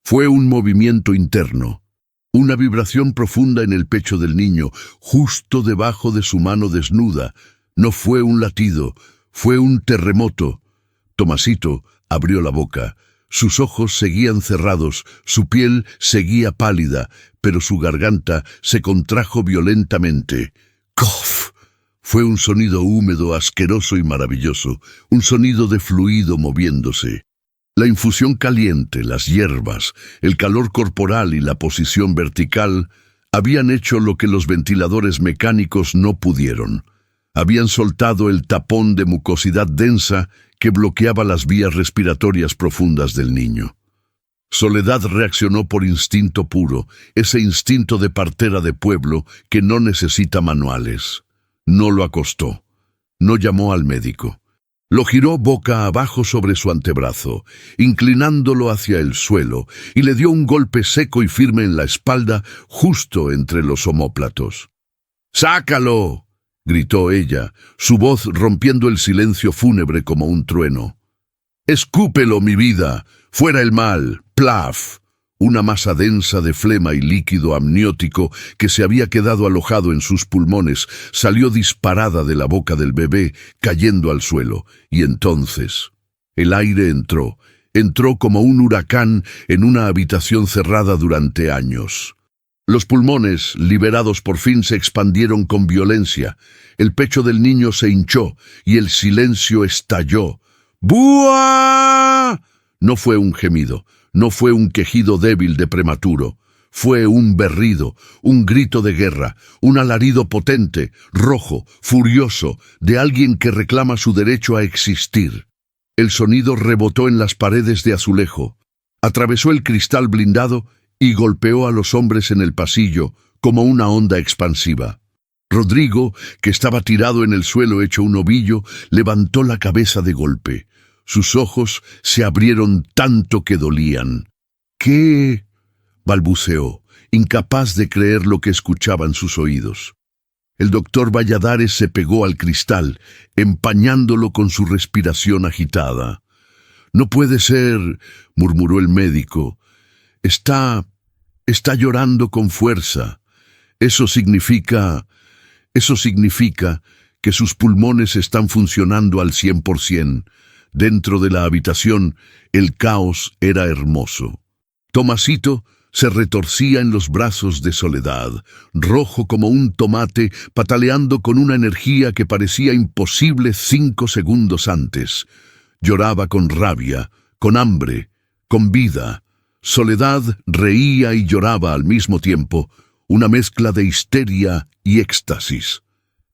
Fue un movimiento interno, una vibración profunda en el pecho del niño, justo debajo de su mano desnuda. No fue un latido, fue un terremoto. Tomasito abrió la boca. Sus ojos seguían cerrados, su piel seguía pálida, pero su garganta se contrajo violentamente. «Cof». Fue un sonido húmedo, asqueroso y maravilloso, un sonido de fluido moviéndose. La infusión caliente, las hierbas, el calor corporal y la posición vertical habían hecho lo que los ventiladores mecánicos no pudieron. Habían soltado el tapón de mucosidad densa que bloqueaba las vías respiratorias profundas del niño. Soledad reaccionó por instinto puro, ese instinto de partera de pueblo que no necesita manuales. No lo acostó, no llamó al médico. Lo giró boca abajo sobre su antebrazo, inclinándolo hacia el suelo, y le dio un golpe seco y firme en la espalda, justo entre los omóplatos. «¡Sácalo!», gritó ella, su voz rompiendo el silencio fúnebre como un trueno. «¡Escúpelo, mi vida! ¡Fuera el mal! ¡Plaf!». Una masa densa de flema y líquido amniótico que se había quedado alojado en sus pulmones salió disparada de la boca del bebé, cayendo al suelo. Y entonces el aire entró como un huracán en una habitación cerrada durante años. Los pulmones, liberados por fin, se expandieron con violencia. El pecho del niño se hinchó y el silencio estalló. «¡Buah!». No fue un gemido, no fue un quejido débil de prematuro. Fue un berrido, un grito de guerra, un alarido potente, rojo, furioso, de alguien que reclama su derecho a existir. El sonido rebotó en las paredes de azulejo, atravesó el cristal blindado y golpeó a los hombres en el pasillo como una onda expansiva. Rodrigo, que estaba tirado en el suelo hecho un ovillo, levantó la cabeza de golpe. Sus ojos se abrieron tanto que dolían. «¿Qué?», balbuceó, incapaz de creer lo que escuchaban sus oídos. El doctor Valladares se pegó al cristal, empañándolo con su respiración agitada. «No puede ser», murmuró el médico. Está llorando con fuerza. Eso significa que sus pulmones están funcionando al 100%. Dentro de la habitación, el caos era hermoso. Tomasito se retorcía en los brazos de Soledad, rojo como un tomate, pataleando con una energía que parecía imposible 5 segundos antes. Lloraba con rabia, con hambre, con vida. Soledad reía y lloraba al mismo tiempo, una mezcla de histeria y éxtasis.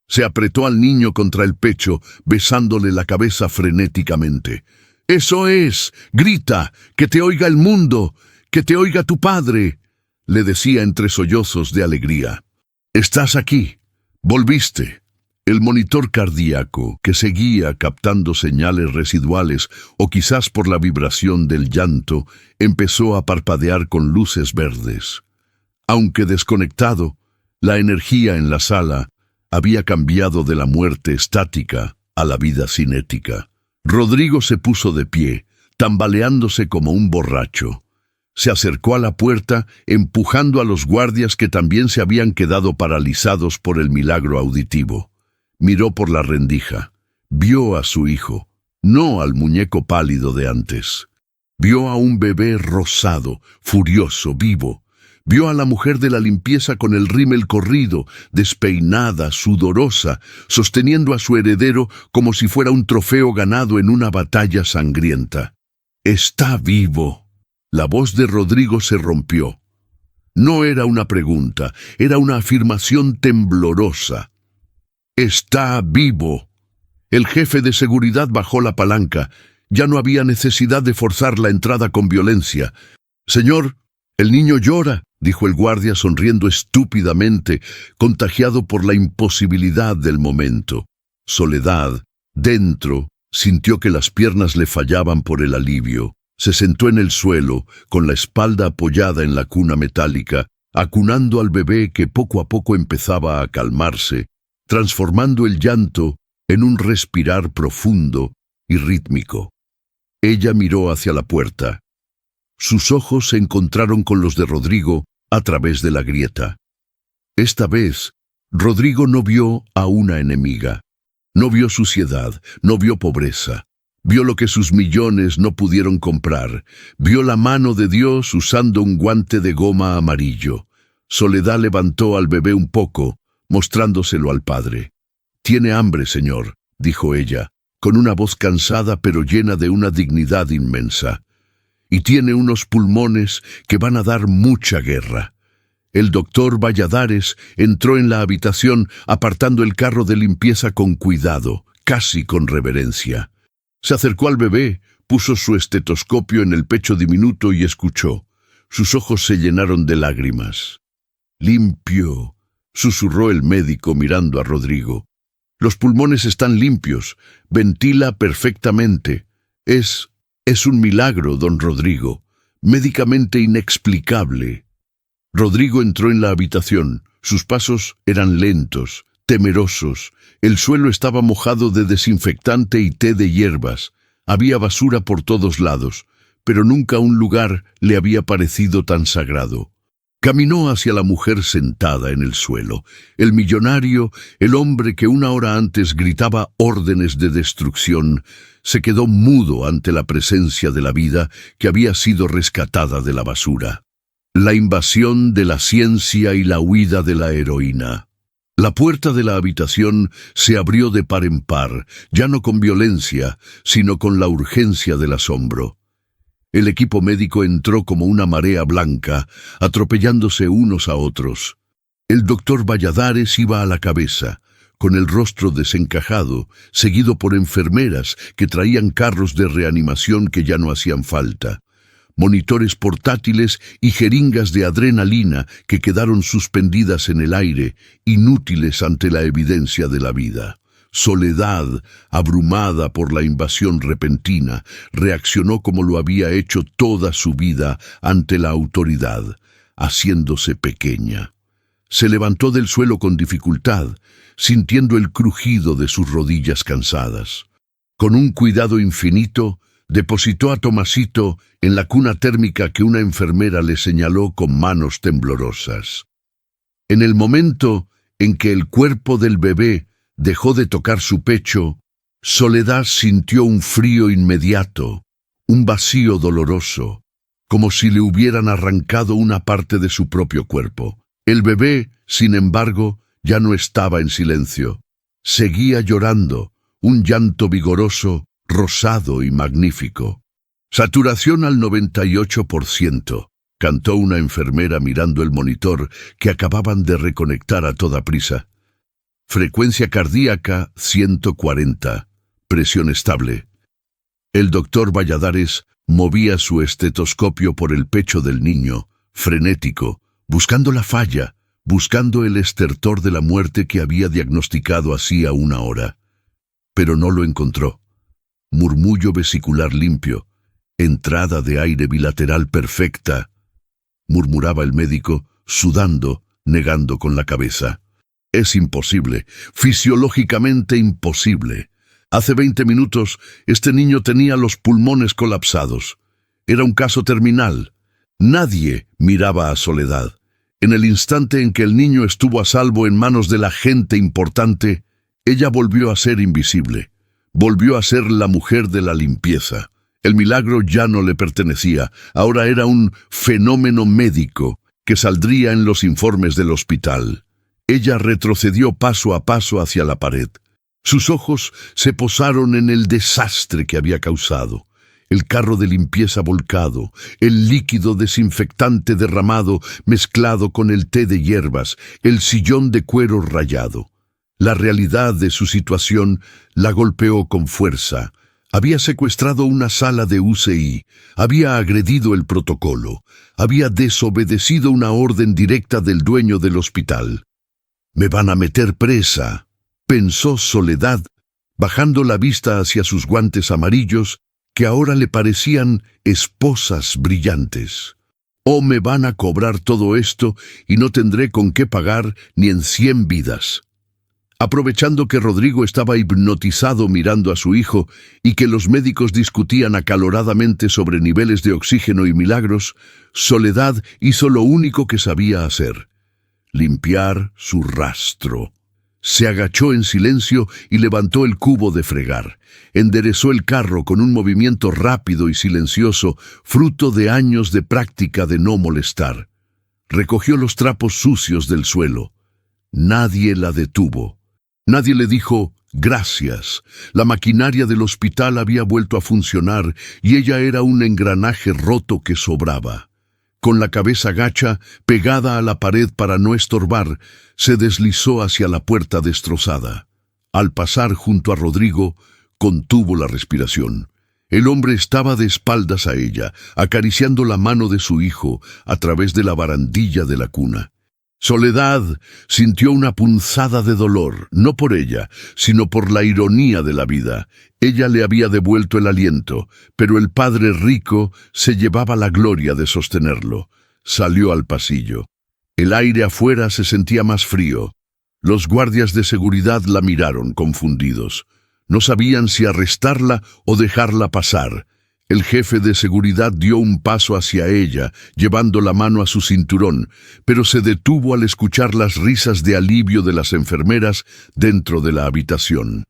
Se apretó al niño contra el pecho, besándole la cabeza frenéticamente. «¡Eso es! ¡Grita! ¡Que te oiga el mundo! ¡Que te oiga tu padre!», le decía entre sollozos de alegría. «Estás aquí. Volviste». El monitor cardíaco, que seguía captando señales residuales, o quizás por la vibración del llanto, empezó a parpadear con luces verdes. Aunque desconectado, la energía en la sala había cambiado de la muerte estática a la vida cinética. Rodrigo se puso de pie, tambaleándose como un borracho. Se acercó a la puerta, empujando a los guardias que también se habían quedado paralizados por el milagro auditivo. Miró por la rendija. Vio a su hijo, no al muñeco pálido de antes. Vio a un bebé rosado, furioso, vivo. Vio a la mujer de la limpieza con el rímel corrido, despeinada, sudorosa, sosteniendo a su heredero como si fuera un trofeo ganado en una batalla sangrienta. «Está vivo». La voz de Rodrigo se rompió. No era una pregunta, era una afirmación temblorosa. «Está vivo». El jefe de seguridad bajó la palanca. Ya no había necesidad de forzar la entrada con violencia. «Señor, el niño llora», dijo el guardia sonriendo estúpidamente, contagiado por la imposibilidad del momento. Soledad, dentro, sintió que las piernas le fallaban por el alivio. Se sentó en el suelo, con la espalda apoyada en la cuna metálica, acunando al bebé que poco a poco empezaba a calmarse, transformando el llanto en un respirar profundo y rítmico. Ella miró hacia la puerta. Sus ojos se encontraron con los de Rodrigo a través de la grieta. Esta vez, Rodrigo no vio a una enemiga. No vio suciedad, no vio pobreza. Vio lo que sus millones no pudieron comprar. Vio la mano de Dios usando un guante de goma amarillo. Soledad levantó al bebé un poco, mostrándoselo al padre. «Tiene hambre, señor», dijo ella, con una voz cansada pero llena de una dignidad inmensa. «Y tiene unos pulmones que van a dar mucha guerra». El doctor Valladares entró en la habitación apartando el carro de limpieza con cuidado, casi con reverencia. Se acercó al bebé, puso su estetoscopio en el pecho diminuto y escuchó. Sus ojos se llenaron de lágrimas. «Limpio», susurró el médico mirando a Rodrigo. «Los pulmones están limpios, ventila perfectamente. Es un milagro, don Rodrigo, médicamente inexplicable». Rodrigo entró en la habitación. Sus pasos eran lentos, temerosos. El suelo estaba mojado de desinfectante y té de hierbas. Había basura por todos lados, pero nunca un lugar le había parecido tan sagrado. Caminó hacia la mujer sentada en el suelo. El millonario, el hombre que una hora antes gritaba órdenes de destrucción, se quedó mudo ante la presencia de la vida que había sido rescatada de la basura. La invasión de la ciencia y la huida de la heroína. La puerta de la habitación se abrió de par en par, ya no con violencia, sino con la urgencia del asombro. El equipo médico entró como una marea blanca, atropellándose unos a otros. El doctor Valladares iba a la cabeza, con el rostro desencajado, seguido por enfermeras que traían carros de reanimación que ya no hacían falta, monitores portátiles y jeringas de adrenalina que quedaron suspendidas en el aire, inútiles ante la evidencia de la vida. Soledad, abrumada por la invasión repentina, reaccionó como lo había hecho toda su vida ante la autoridad, haciéndose pequeña. Se levantó del suelo con dificultad, sintiendo el crujido de sus rodillas cansadas. Con un cuidado infinito, depositó a Tomasito en la cuna térmica que una enfermera le señaló con manos temblorosas. En el momento en que el cuerpo del bebé dejó de tocar su pecho, Soledad sintió un frío inmediato, un vacío doloroso, como si le hubieran arrancado una parte de su propio cuerpo. El bebé, sin embargo, ya no estaba en silencio. Seguía llorando, un llanto vigoroso, rosado y magnífico. «Saturación al 98%, cantó una enfermera mirando el monitor que acababan de reconectar a toda prisa. «Frecuencia cardíaca 140, presión estable». El doctor Valladares movía su estetoscopio por el pecho del niño, frenético, buscando la falla, buscando el estertor de la muerte que había diagnosticado hacía una hora. Pero no lo encontró. Murmullo vesicular limpio, entrada de aire bilateral perfecta, murmuraba el médico, sudando, negando con la cabeza. «Es imposible, fisiológicamente imposible. Hace 20 minutos este niño tenía los pulmones colapsados. Era un caso terminal». Nadie miraba a Soledad. En el instante en que el niño estuvo a salvo en manos de la gente importante, ella volvió a ser invisible. Volvió a ser la mujer de la limpieza. El milagro ya no le pertenecía, ahora era un fenómeno médico, que saldría en los informes del hospital. Ella retrocedió paso a paso hacia la pared. Sus ojos se posaron en el desastre que había causado. El carro de limpieza volcado, el líquido desinfectante derramado mezclado con el té de hierbas, el sillón de cuero rayado. La realidad de su situación la golpeó con fuerza. Había secuestrado una sala de UCI, había agredido el protocolo, había desobedecido una orden directa del dueño del hospital. «Me van a meter presa», pensó Soledad, bajando la vista hacia sus guantes amarillos, que ahora le parecían esposas brillantes. «O me van a cobrar todo esto y no tendré con qué pagar ni en 100 vidas». Aprovechando que Rodrigo estaba hipnotizado mirando a su hijo y que los médicos discutían acaloradamente sobre niveles de oxígeno y milagros, Soledad hizo lo único que sabía hacer: limpiar su rastro. Se agachó en silencio y levantó el cubo de fregar. Enderezó el carro con un movimiento rápido y silencioso, fruto de años de práctica de no molestar. Recogió los trapos sucios del suelo. Nadie la detuvo. Nadie le dijo gracias. La maquinaria del hospital había vuelto a funcionar y ella era un engranaje roto que sobraba. Con la cabeza gacha, pegada a la pared para no estorbar, se deslizó hacia la puerta destrozada. Al pasar junto a Rodrigo, contuvo la respiración. El hombre estaba de espaldas a ella, acariciando la mano de su hijo a través de la barandilla de la cuna. Soledad sintió una punzada de dolor, no por ella, sino por la ironía de la vida. Ella le había devuelto el aliento, pero el padre rico se llevaba la gloria de sostenerlo. Salió al pasillo. El aire afuera se sentía más frío. Los guardias de seguridad la miraron, confundidos. No sabían si arrestarla o dejarla pasar. El jefe de seguridad dio un paso hacia ella, llevando la mano a su cinturón, pero se detuvo al escuchar las risas de alivio de las enfermeras dentro de la habitación.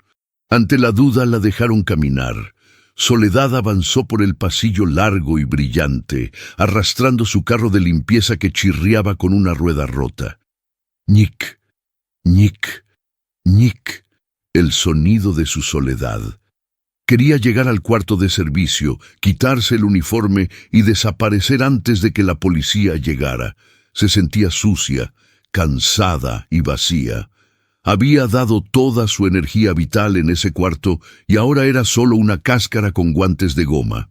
Ante la duda la dejaron caminar. Soledad avanzó por el pasillo largo y brillante, arrastrando su carro de limpieza que chirriaba con una rueda rota. Ñic, ñic, ñic, el sonido de su soledad. Quería llegar al cuarto de servicio, quitarse el uniforme y desaparecer antes de que la policía llegara. Se sentía sucia, cansada y vacía. Había dado toda su energía vital en ese cuarto y ahora era solo una cáscara con guantes de goma.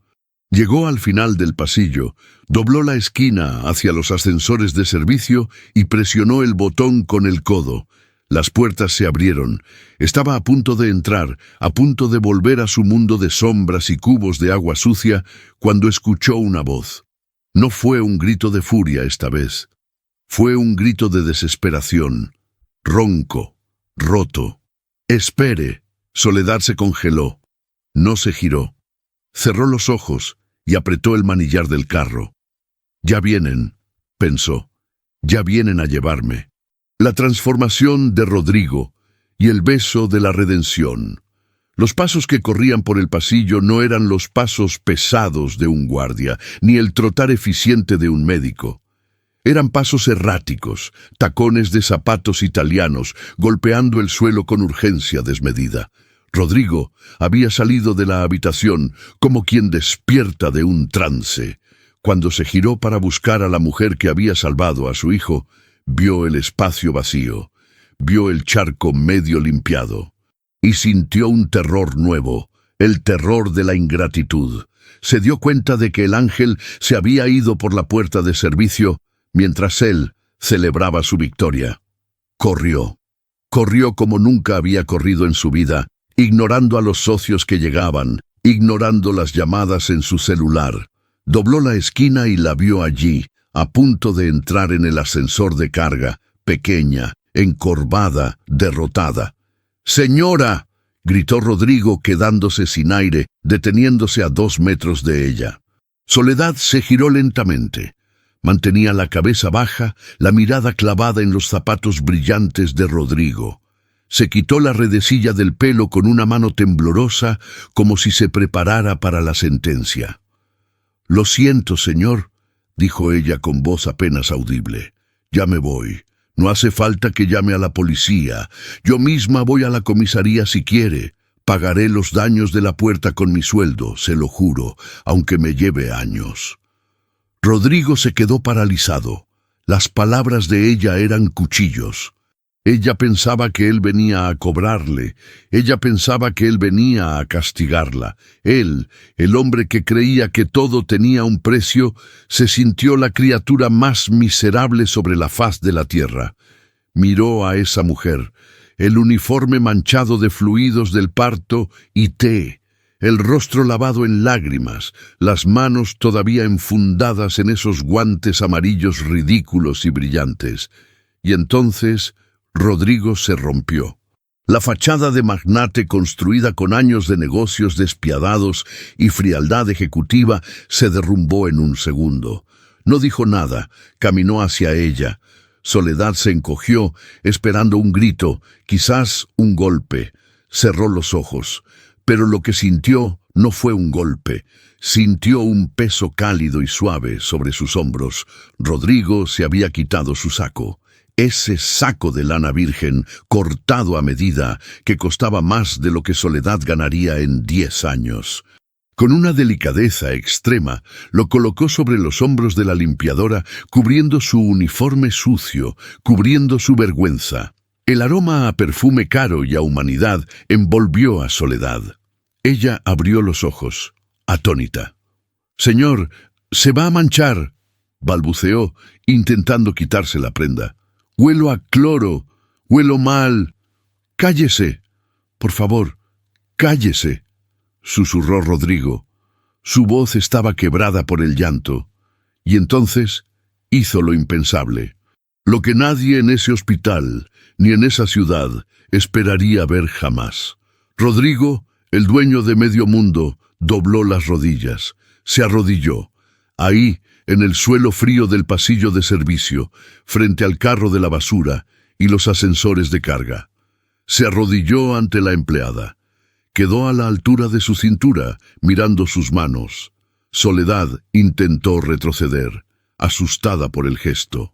Llegó al final del pasillo, dobló la esquina hacia los ascensores de servicio y presionó el botón con el codo. Las puertas se abrieron. Estaba a punto de entrar, a punto de volver a su mundo de sombras y cubos de agua sucia, cuando escuchó una voz. No fue un grito de furia esta vez. Fue un grito de desesperación, ronco, roto. «Espere». Soledad se congeló. No se giró. Cerró los ojos y apretó el manillar del carro. «Ya vienen», pensó. «Ya vienen a llevarme». La transformación de Rodrigo y el beso de la redención. Los pasos que corrían por el pasillo no eran los pasos pesados de un guardia, ni el trotar eficiente de un médico. Eran pasos erráticos, tacones de zapatos italianos, golpeando el suelo con urgencia desmedida. Rodrigo había salido de la habitación como quien despierta de un trance. Cuando se giró para buscar a la mujer que había salvado a su hijo, vio el espacio vacío, vio el charco medio limpiado, y sintió un terror nuevo, el terror de la ingratitud. Se dio cuenta de que el ángel se había ido por la puerta de servicio, mientras él celebraba su victoria. Corrió como nunca había corrido en su vida, ignorando a los socios que llegaban, ignorando las llamadas en su celular. Dobló la esquina y la vio allí, a punto de entrar en el ascensor de carga, pequeña, encorvada, derrotada. «¡Señora!», gritó Rodrigo, quedándose sin aire, deteniéndose a 2 metros de ella. Soledad se giró lentamente. Mantenía la cabeza baja, la mirada clavada en los zapatos brillantes de Rodrigo. Se quitó la redecilla del pelo con una mano temblorosa, como si se preparara para la sentencia. «Lo siento, señor», dijo ella con voz apenas audible. Ya me voy. No hace falta que llame a la policía. Yo misma voy a la comisaría si quiere. Pagaré los daños de la puerta con mi sueldo, se lo juro, aunque me lleve años. Rodrigo se quedó paralizado. Las palabras de ella eran cuchillos. Ella pensaba que él venía a cobrarle. Ella pensaba que él venía a castigarla. Él, el hombre que creía que todo tenía un precio, se sintió la criatura más miserable sobre la faz de la tierra. Miró a esa mujer, el uniforme manchado de fluidos del parto y té, el rostro lavado en lágrimas, las manos todavía enfundadas en esos guantes amarillos ridículos y brillantes. Y entonces Rodrigo se rompió. La fachada de magnate construida con años de negocios despiadados y frialdad ejecutiva se derrumbó en un segundo. No dijo nada, caminó hacia ella. Soledad se encogió, esperando un grito, quizás un golpe. Cerró los ojos, pero lo que sintió no fue un golpe. Sintió un peso cálido y suave sobre sus hombros. Rodrigo se había quitado su saco. Ese saco de lana virgen, cortado a medida, que costaba más de lo que Soledad ganaría en 10 años. Con una delicadeza extrema, lo colocó sobre los hombros de la limpiadora, cubriendo su uniforme sucio, cubriendo su vergüenza. El aroma a perfume caro y a humanidad envolvió a Soledad. Ella abrió los ojos, atónita. «Señor, se va a manchar», balbuceó, intentando quitarse la prenda. «Huelo a cloro, huelo mal. Cállese, por favor, cállese», susurró Rodrigo. Su voz estaba quebrada por el llanto, y entonces hizo lo impensable, lo que nadie en ese hospital ni en esa ciudad esperaría ver jamás. Rodrigo, el dueño de medio mundo, dobló las rodillas, se arrodilló. Ahí, en el suelo frío del pasillo de servicio, frente al carro de la basura y los ascensores de carga. Se arrodilló ante la empleada. Quedó a la altura de su cintura, mirando sus manos. Soledad intentó retroceder, asustada por el gesto.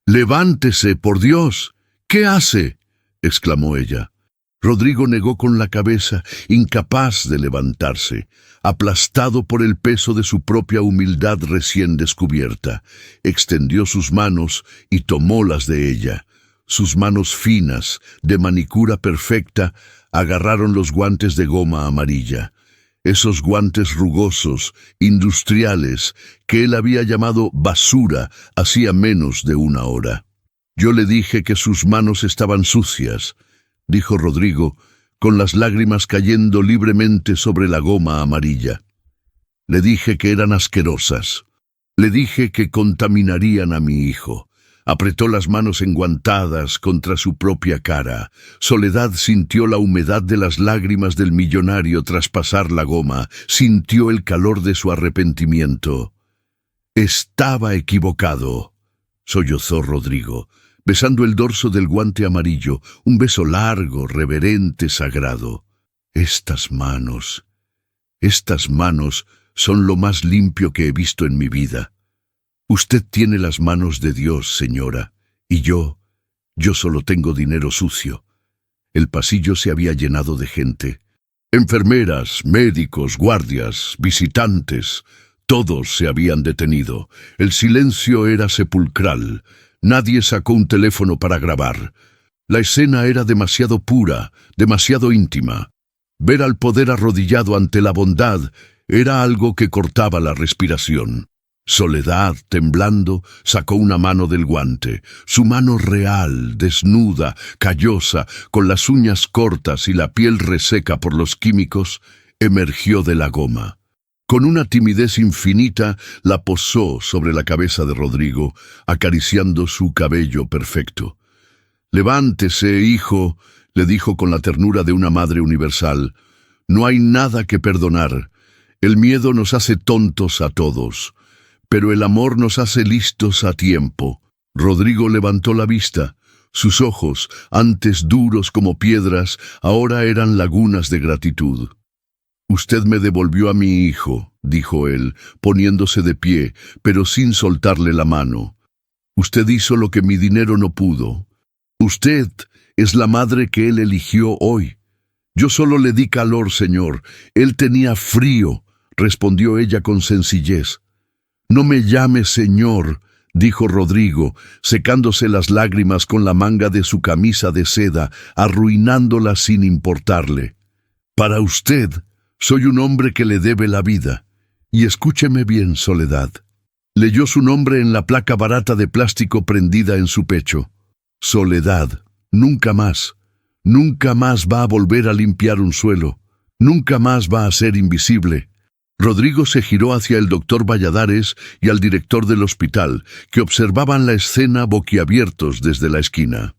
«Levántese, por Dios. ¿Qué hace?», exclamó ella. Rodrigo negó con la cabeza, incapaz de levantarse, aplastado por el peso de su propia humildad recién descubierta. Extendió sus manos y tomó las de ella. Sus manos finas, de manicura perfecta, agarraron los guantes de goma amarilla. Esos guantes rugosos, industriales, que él había llamado basura hacía menos de una hora. «Yo le dije que sus manos estaban sucias», dijo Rodrigo, con las lágrimas cayendo libremente sobre la goma amarilla. «Le dije que eran asquerosas. Le dije que contaminarían a mi hijo». Apretó las manos enguantadas contra su propia cara. Soledad sintió la humedad de las lágrimas del millonario traspasar la goma, sintió el calor de su arrepentimiento. «Estaba equivocado», sollozó Rodrigo, besando el dorso del guante amarillo, un beso largo, reverente, sagrado. Estas manos son lo más limpio que he visto en mi vida. Usted tiene las manos de Dios, señora, y yo solo tengo dinero sucio». El pasillo se había llenado de gente. Enfermeras, médicos, guardias, visitantes, todos se habían detenido. El silencio era sepulcral. Nadie sacó un teléfono para grabar. La escena era demasiado pura, demasiado íntima. Ver al poder arrodillado ante la bondad era algo que cortaba la respiración. Soledad, temblando, sacó una mano del guante. Su mano real, desnuda, callosa, con las uñas cortas y la piel reseca por los químicos, emergió de la goma. Con una timidez infinita, la posó sobre la cabeza de Rodrigo, acariciando su cabello perfecto. «Levántese, hijo», le dijo con la ternura de una madre universal. «No hay nada que perdonar. El miedo nos hace tontos a todos, pero el amor nos hace listos a tiempo». Rodrigo levantó la vista. Sus ojos, antes duros como piedras, ahora eran lagunas de gratitud. Usted me devolvió a mi hijo, dijo él, poniéndose de pie, pero sin soltarle la mano. Usted hizo lo que mi dinero no pudo. Usted es la madre que él eligió hoy. Yo solo le di calor, señor. Él tenía frío, respondió ella con sencillez. No me llame señor, dijo Rodrigo, secándose las lágrimas con la manga de su camisa de seda, arruinándola sin importarle. Para usted, soy un hombre que le debe la vida. Y escúcheme bien, Soledad. Leyó su nombre en la placa barata de plástico prendida en su pecho. Soledad, nunca más va a volver a limpiar un suelo. Nunca más va a ser invisible. Rodrigo se giró hacia el doctor Valladares y al director del hospital, que observaban la escena boquiabiertos desde la esquina.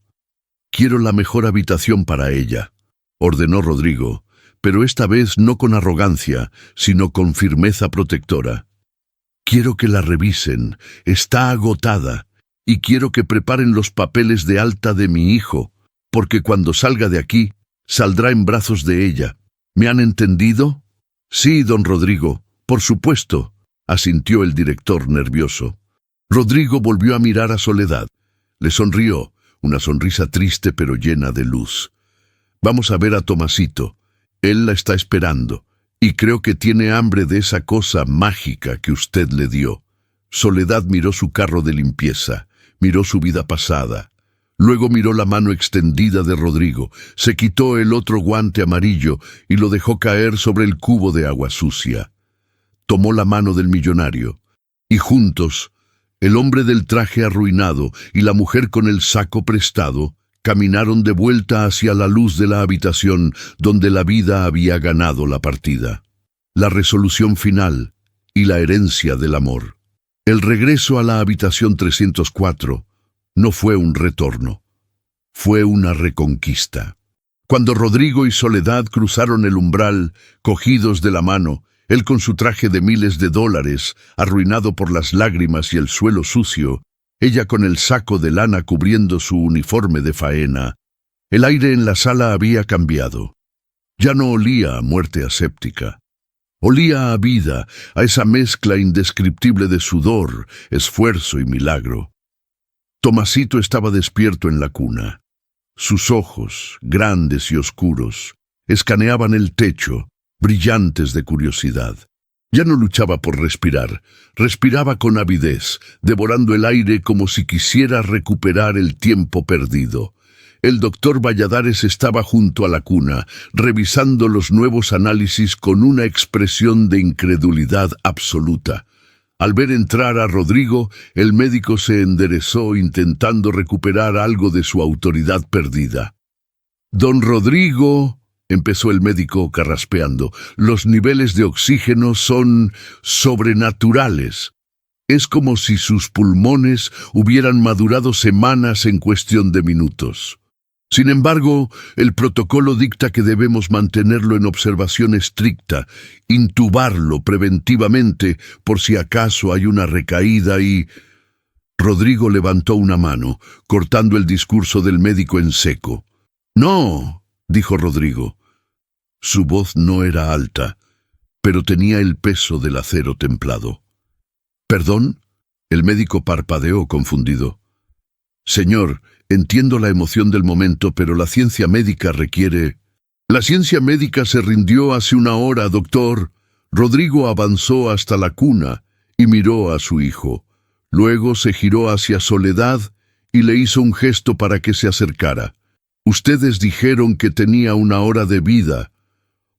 «Quiero la mejor habitación para ella», ordenó Rodrigo, pero esta vez no con arrogancia, sino con firmeza protectora. «Quiero que la revisen, está agotada, y quiero que preparen los papeles de alta de mi hijo, porque cuando salga de aquí, saldrá en brazos de ella. ¿Me han entendido?» «Sí, don Rodrigo, por supuesto», asintió el director nervioso. Rodrigo volvió a mirar a Soledad. Le sonrió, una sonrisa triste pero llena de luz. «Vamos a ver a Tomasito. Él la está esperando, y creo que tiene hambre de esa cosa mágica que usted le dio». Soledad miró su carro de limpieza, miró su vida pasada. Luego miró la mano extendida de Rodrigo, se quitó el otro guante amarillo y lo dejó caer sobre el cubo de agua sucia. Tomó la mano del millonario, y juntos, el hombre del traje arruinado y la mujer con el saco prestado, caminaron de vuelta hacia la luz de la habitación donde la vida había ganado la partida. La resolución final y la herencia del amor. El regreso a la habitación 304 no fue un retorno, fue una reconquista. Cuando Rodrigo y Soledad cruzaron el umbral, cogidos de la mano, él con su traje de miles de dólares, arruinado por las lágrimas y el suelo sucio, ella con el saco de lana cubriendo su uniforme de faena, el aire en la sala había cambiado. Ya no olía a muerte aséptica. Olía a vida, a esa mezcla indescriptible de sudor, esfuerzo y milagro. Tomasito estaba despierto en la cuna. Sus ojos, grandes y oscuros, escaneaban el techo, brillantes de curiosidad. Ya no luchaba por respirar, respiraba con avidez, devorando el aire como si quisiera recuperar el tiempo perdido. El doctor Valladares estaba junto a la cuna, revisando los nuevos análisis con una expresión de incredulidad absoluta. Al ver entrar a Rodrigo, el médico se enderezó intentando recuperar algo de su autoridad perdida. «Don Rodrigo», empezó el médico carraspeando, «los niveles de oxígeno son sobrenaturales. Es como si sus pulmones hubieran madurado semanas en cuestión de minutos. Sin embargo, el protocolo dicta que debemos mantenerlo en observación estricta, intubarlo preventivamente por si acaso hay una recaída y...» Rodrigo levantó una mano, cortando el discurso del médico en seco. «No», dijo Rodrigo. Su voz no era alta, pero tenía el peso del acero templado. «¿Perdón?» El médico parpadeó confundido. «Señor, entiendo la emoción del momento, pero la ciencia médica requiere...» «La ciencia médica se rindió hace una hora, doctor». Rodrigo avanzó hasta la cuna y miró a su hijo. Luego se giró hacia Soledad y le hizo un gesto para que se acercara. «Ustedes dijeron que tenía una hora de vida.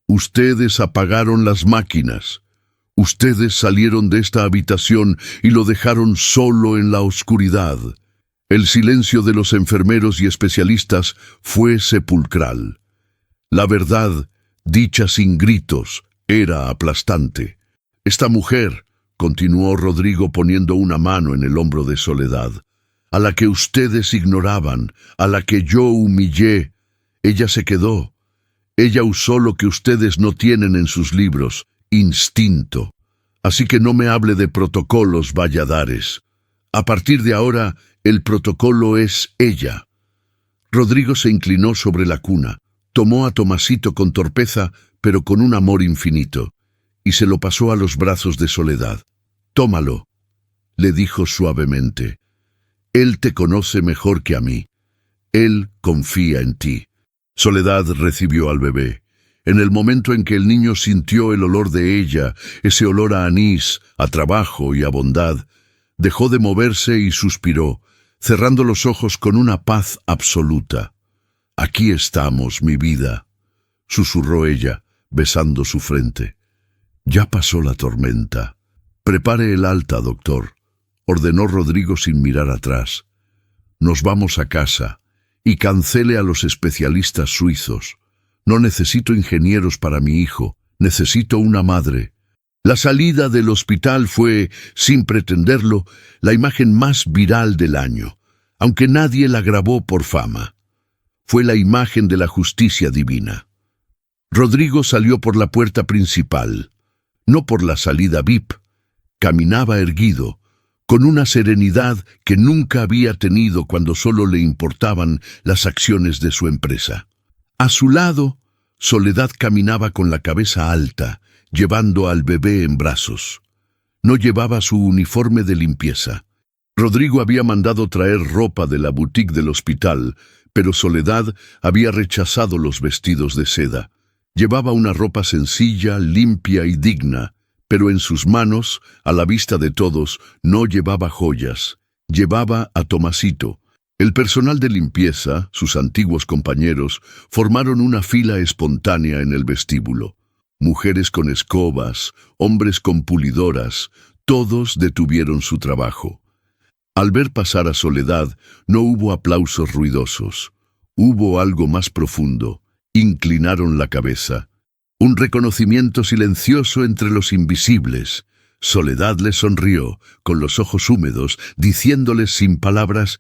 Ustedes apagaron las máquinas. Ustedes salieron de esta habitación y lo dejaron solo en la oscuridad». El silencio de los enfermeros y especialistas fue sepulcral. La verdad, dicha sin gritos, era aplastante. «Esta mujer», continuó Rodrigo poniendo una mano en el hombro de Soledad, «a la que ustedes ignoraban, a la que yo humillé, ella se quedó. Ella usó lo que ustedes no tienen en sus libros, instinto. Así que no me hable de protocolos, Valladares. A partir de ahora, el protocolo es ella». Rodrigo se inclinó sobre la cuna. Tomó a Tomasito con torpeza, pero con un amor infinito, y se lo pasó a los brazos de Soledad. «Tómalo», le dijo suavemente. «Él te conoce mejor que a mí. Él confía en ti». Soledad recibió al bebé. En el momento en que el niño sintió el olor de ella, ese olor a anís, a trabajo y a bondad, dejó de moverse y suspiró, cerrando los ojos con una paz absoluta. «Aquí estamos, mi vida», susurró ella, besando su frente. «Ya pasó la tormenta. Prepare el alta, doctor», ordenó Rodrigo sin mirar atrás. «Nos vamos a casa y cancele a los especialistas suizos. No necesito ingenieros para mi hijo, necesito una madre». La salida del hospital fue, sin pretenderlo, la imagen más viral del año, aunque nadie la grabó por fama. Fue la imagen de la justicia divina. Rodrigo salió por la puerta principal, no por la salida VIP. Caminaba erguido, con una serenidad que nunca había tenido cuando solo le importaban las acciones de su empresa. A su lado, Soledad caminaba con la cabeza alta, llevando al bebé en brazos. No llevaba su uniforme de limpieza. Rodrigo había mandado traer ropa de la boutique del hospital, pero Soledad había rechazado los vestidos de seda. Llevaba una ropa sencilla, limpia y digna, pero en sus manos, a la vista de todos, no llevaba joyas. Llevaba a Tomasito. El personal de limpieza, sus antiguos compañeros, formaron una fila espontánea en el vestíbulo. Mujeres con escobas, hombres con pulidoras, todos detuvieron su trabajo. Al ver pasar a Soledad, no hubo aplausos ruidosos. Hubo algo más profundo. Inclinaron la cabeza. Un reconocimiento silencioso entre los invisibles. Soledad les sonrió, con los ojos húmedos, diciéndoles sin palabras: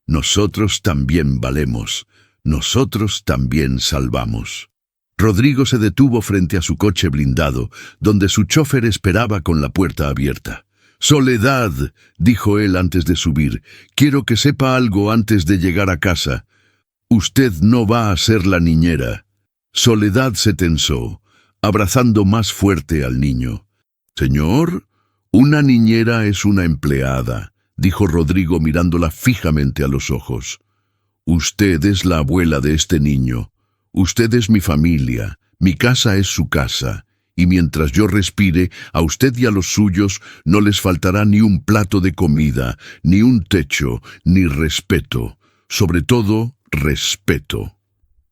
«Nosotros también valemos. Nosotros también salvamos». Rodrigo se detuvo frente a su coche blindado, donde su chofer esperaba con la puerta abierta. «Soledad», dijo él antes de subir, «quiero que sepa algo antes de llegar a casa. Usted no va a ser la niñera». Soledad se tensó, abrazando más fuerte al niño. «Señor, una niñera es una empleada», dijo Rodrigo mirándola fijamente a los ojos. «Usted es la abuela de este niño. Usted es mi familia, mi casa es su casa, y mientras yo respire, a usted y a los suyos no les faltará ni un plato de comida, ni un techo, ni respeto. Sobre todo, respeto».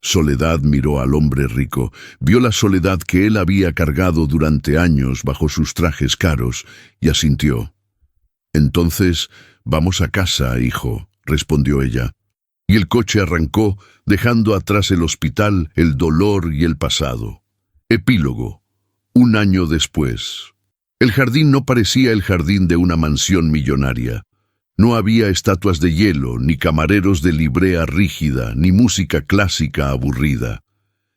Soledad miró al hombre rico, vio la soledad que él había cargado durante años bajo sus trajes caros, y asintió. «Entonces, vamos a casa, hijo», respondió ella. Y el coche arrancó, dejando atrás el hospital, el dolor y el pasado. Epílogo. 1 año después. El jardín no parecía el jardín de una mansión millonaria. No había estatuas de hielo, ni camareros de librea rígida, ni música clásica aburrida.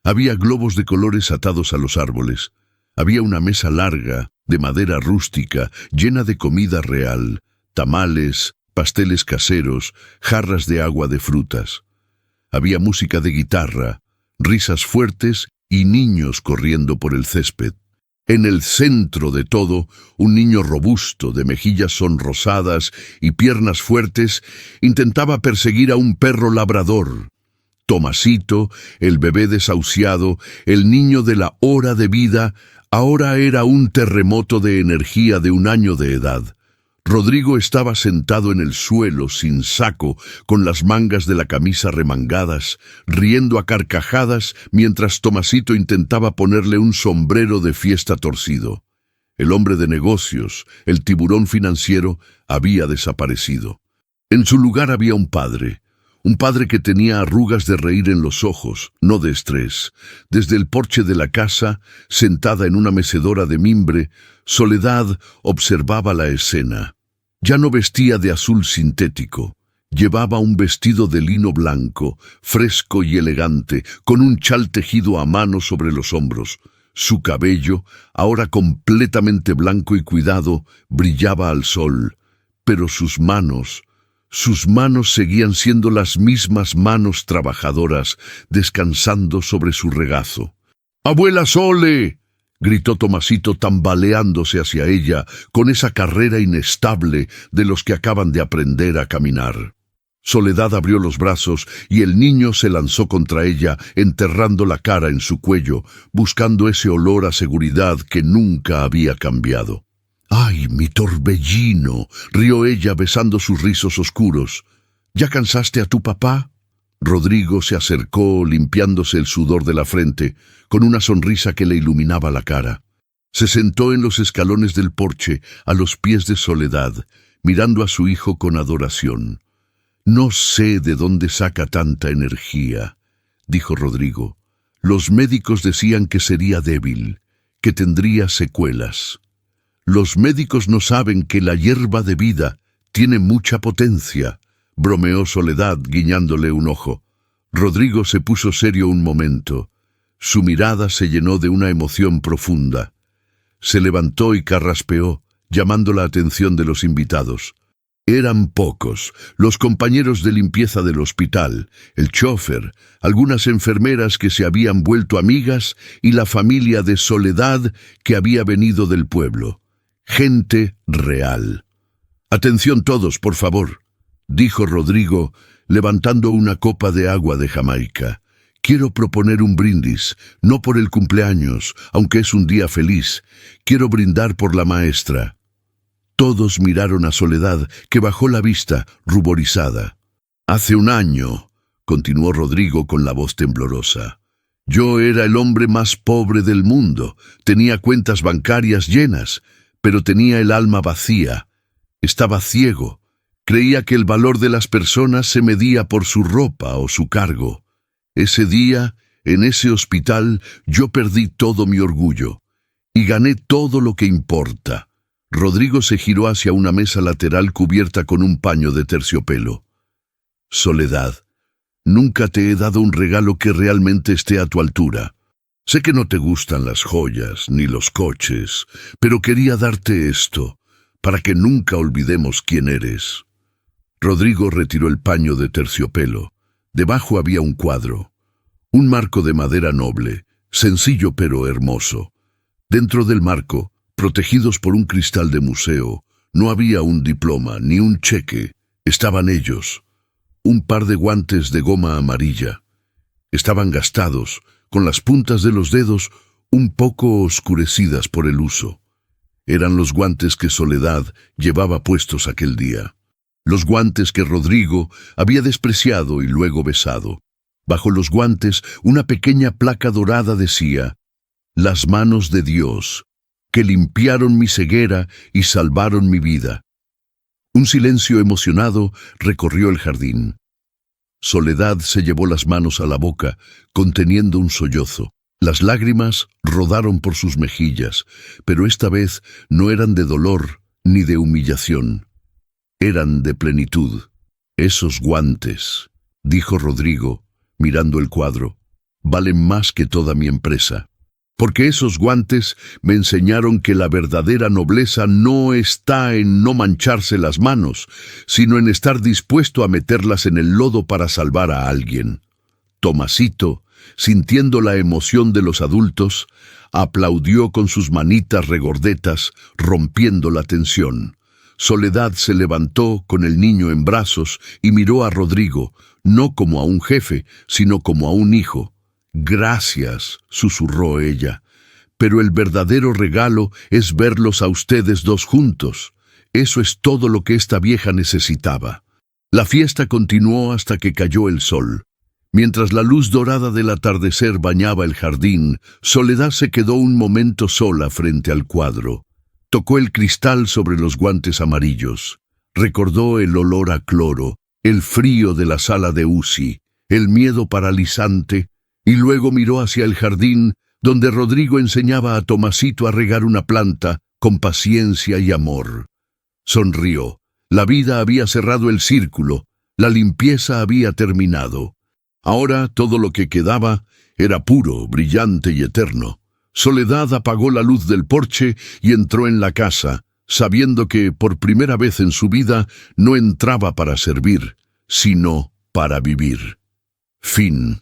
Había globos de colores atados a los árboles. Había una mesa larga, de madera rústica, llena de comida real, tamales, pasteles caseros, jarras de agua de frutas. Había música de guitarra, risas fuertes y niños corriendo por el césped. En el centro de todo, un niño robusto, de mejillas sonrosadas y piernas fuertes, intentaba perseguir a un perro labrador. Tomasito, el bebé desahuciado, el niño de la hora de vida, ahora era un terremoto de energía de 1 año de edad. Rodrigo estaba sentado en el suelo, sin saco, con las mangas de la camisa remangadas, riendo a carcajadas mientras Tomasito intentaba ponerle un sombrero de fiesta torcido. El hombre de negocios, el tiburón financiero, había desaparecido. En su lugar había un padre que tenía arrugas de reír en los ojos, no de estrés. Desde el porche de la casa, sentada en una mecedora de mimbre, Soledad observaba la escena. Ya no vestía de azul sintético. Llevaba un vestido de lino blanco, fresco y elegante, con un chal tejido a mano sobre los hombros. Su cabello, ahora completamente blanco y cuidado, brillaba al sol, pero sus manos Sus manos seguían siendo las mismas manos trabajadoras, descansando sobre su regazo. «¡Abuela Sole!», gritó Tomasito tambaleándose hacia ella con esa carrera inestable de los que acaban de aprender a caminar. Soledad abrió los brazos y el niño se lanzó contra ella, enterrando la cara en su cuello, buscando ese olor a seguridad que nunca había cambiado. «¡Ay, mi torbellino!», rió ella besando sus rizos oscuros. «¿Ya cansaste a tu papá?». Rodrigo se acercó, limpiándose el sudor de la frente, con una sonrisa que le iluminaba la cara. Se sentó en los escalones del porche, a los pies de Soledad, mirando a su hijo con adoración. «No sé de dónde saca tanta energía», dijo Rodrigo. «Los médicos decían que sería débil, que tendría secuelas. Los médicos no saben que la hierba de vida tiene mucha potencia», bromeó Soledad, guiñándole un ojo. Rodrigo se puso serio un momento. Su mirada se llenó de una emoción profunda. Se levantó y carraspeó, llamando la atención de los invitados. Eran pocos, los compañeros de limpieza del hospital, el chofer, algunas enfermeras que se habían vuelto amigas y la familia de Soledad que había venido del pueblo. Gente real. «Atención todos, por favor», dijo Rodrigo, levantando una copa de agua de Jamaica. «Quiero proponer un brindis, no por el cumpleaños, aunque es un día feliz. Quiero brindar por la maestra». Todos miraron a Soledad, que bajó la vista, ruborizada. «Hace un año», continuó Rodrigo con la voz temblorosa, «yo era el hombre más pobre del mundo. Tenía cuentas bancarias llenas, pero tenía el alma vacía. Estaba ciego. Creía que el valor de las personas se medía por su ropa o su cargo. Ese día, en ese hospital, yo perdí todo mi orgullo y gané todo lo que importa». Rodrigo se giró hacia una mesa lateral cubierta con un paño de terciopelo. «Soledad, nunca te he dado un regalo que realmente esté a tu altura. Sé que no te gustan las joyas ni los coches, pero quería darte esto, para que nunca olvidemos quién eres». Rodrigo retiró el paño de terciopelo. Debajo había un cuadro, un marco de madera noble, sencillo pero hermoso. Dentro del marco, protegidos por un cristal de museo, no había un diploma ni un cheque. Estaban ellos, un par de guantes de goma amarilla. Estaban gastados, con las puntas de los dedos un poco oscurecidas por el uso. Eran los guantes que Soledad llevaba puestos aquel día. Los guantes que Rodrigo había despreciado y luego besado. Bajo los guantes, una pequeña placa dorada decía: «Las manos de Dios, que limpiaron mi ceguera y salvaron mi vida». Un silencio emocionado recorrió el jardín. Soledad se llevó las manos a la boca, conteniendo un sollozo. Las lágrimas rodaron por sus mejillas, pero esta vez no eran de dolor ni de humillación. Eran de plenitud. «Esos guantes», dijo Rodrigo, mirando el cuadro, «valen más que toda mi empresa. Porque esos guantes me enseñaron que la verdadera nobleza no está en no mancharse las manos, sino en estar dispuesto a meterlas en el lodo para salvar a alguien». Tomasito, sintiendo la emoción de los adultos, aplaudió con sus manitas regordetas, rompiendo la tensión. Soledad se levantó con el niño en brazos y miró a Rodrigo, no como a un jefe, sino como a un hijo. «Gracias», susurró ella, «pero el verdadero regalo es verlos a ustedes dos juntos. Eso es todo lo que esta vieja necesitaba». La fiesta continuó hasta que cayó el sol. Mientras la luz dorada del atardecer bañaba el jardín, Soledad se quedó un momento sola frente al cuadro. Tocó el cristal sobre los guantes amarillos. Recordó el olor a cloro, el frío de la sala de UCI, el miedo paralizante, y luego miró hacia el jardín, donde Rodrigo enseñaba a Tomasito a regar una planta con paciencia y amor. Sonrió. La vida había cerrado el círculo, la limpieza había terminado. Ahora todo lo que quedaba era puro, brillante y eterno. Soledad apagó la luz del porche y entró en la casa, sabiendo que, por primera vez en su vida, no entraba para servir, sino para vivir. Fin.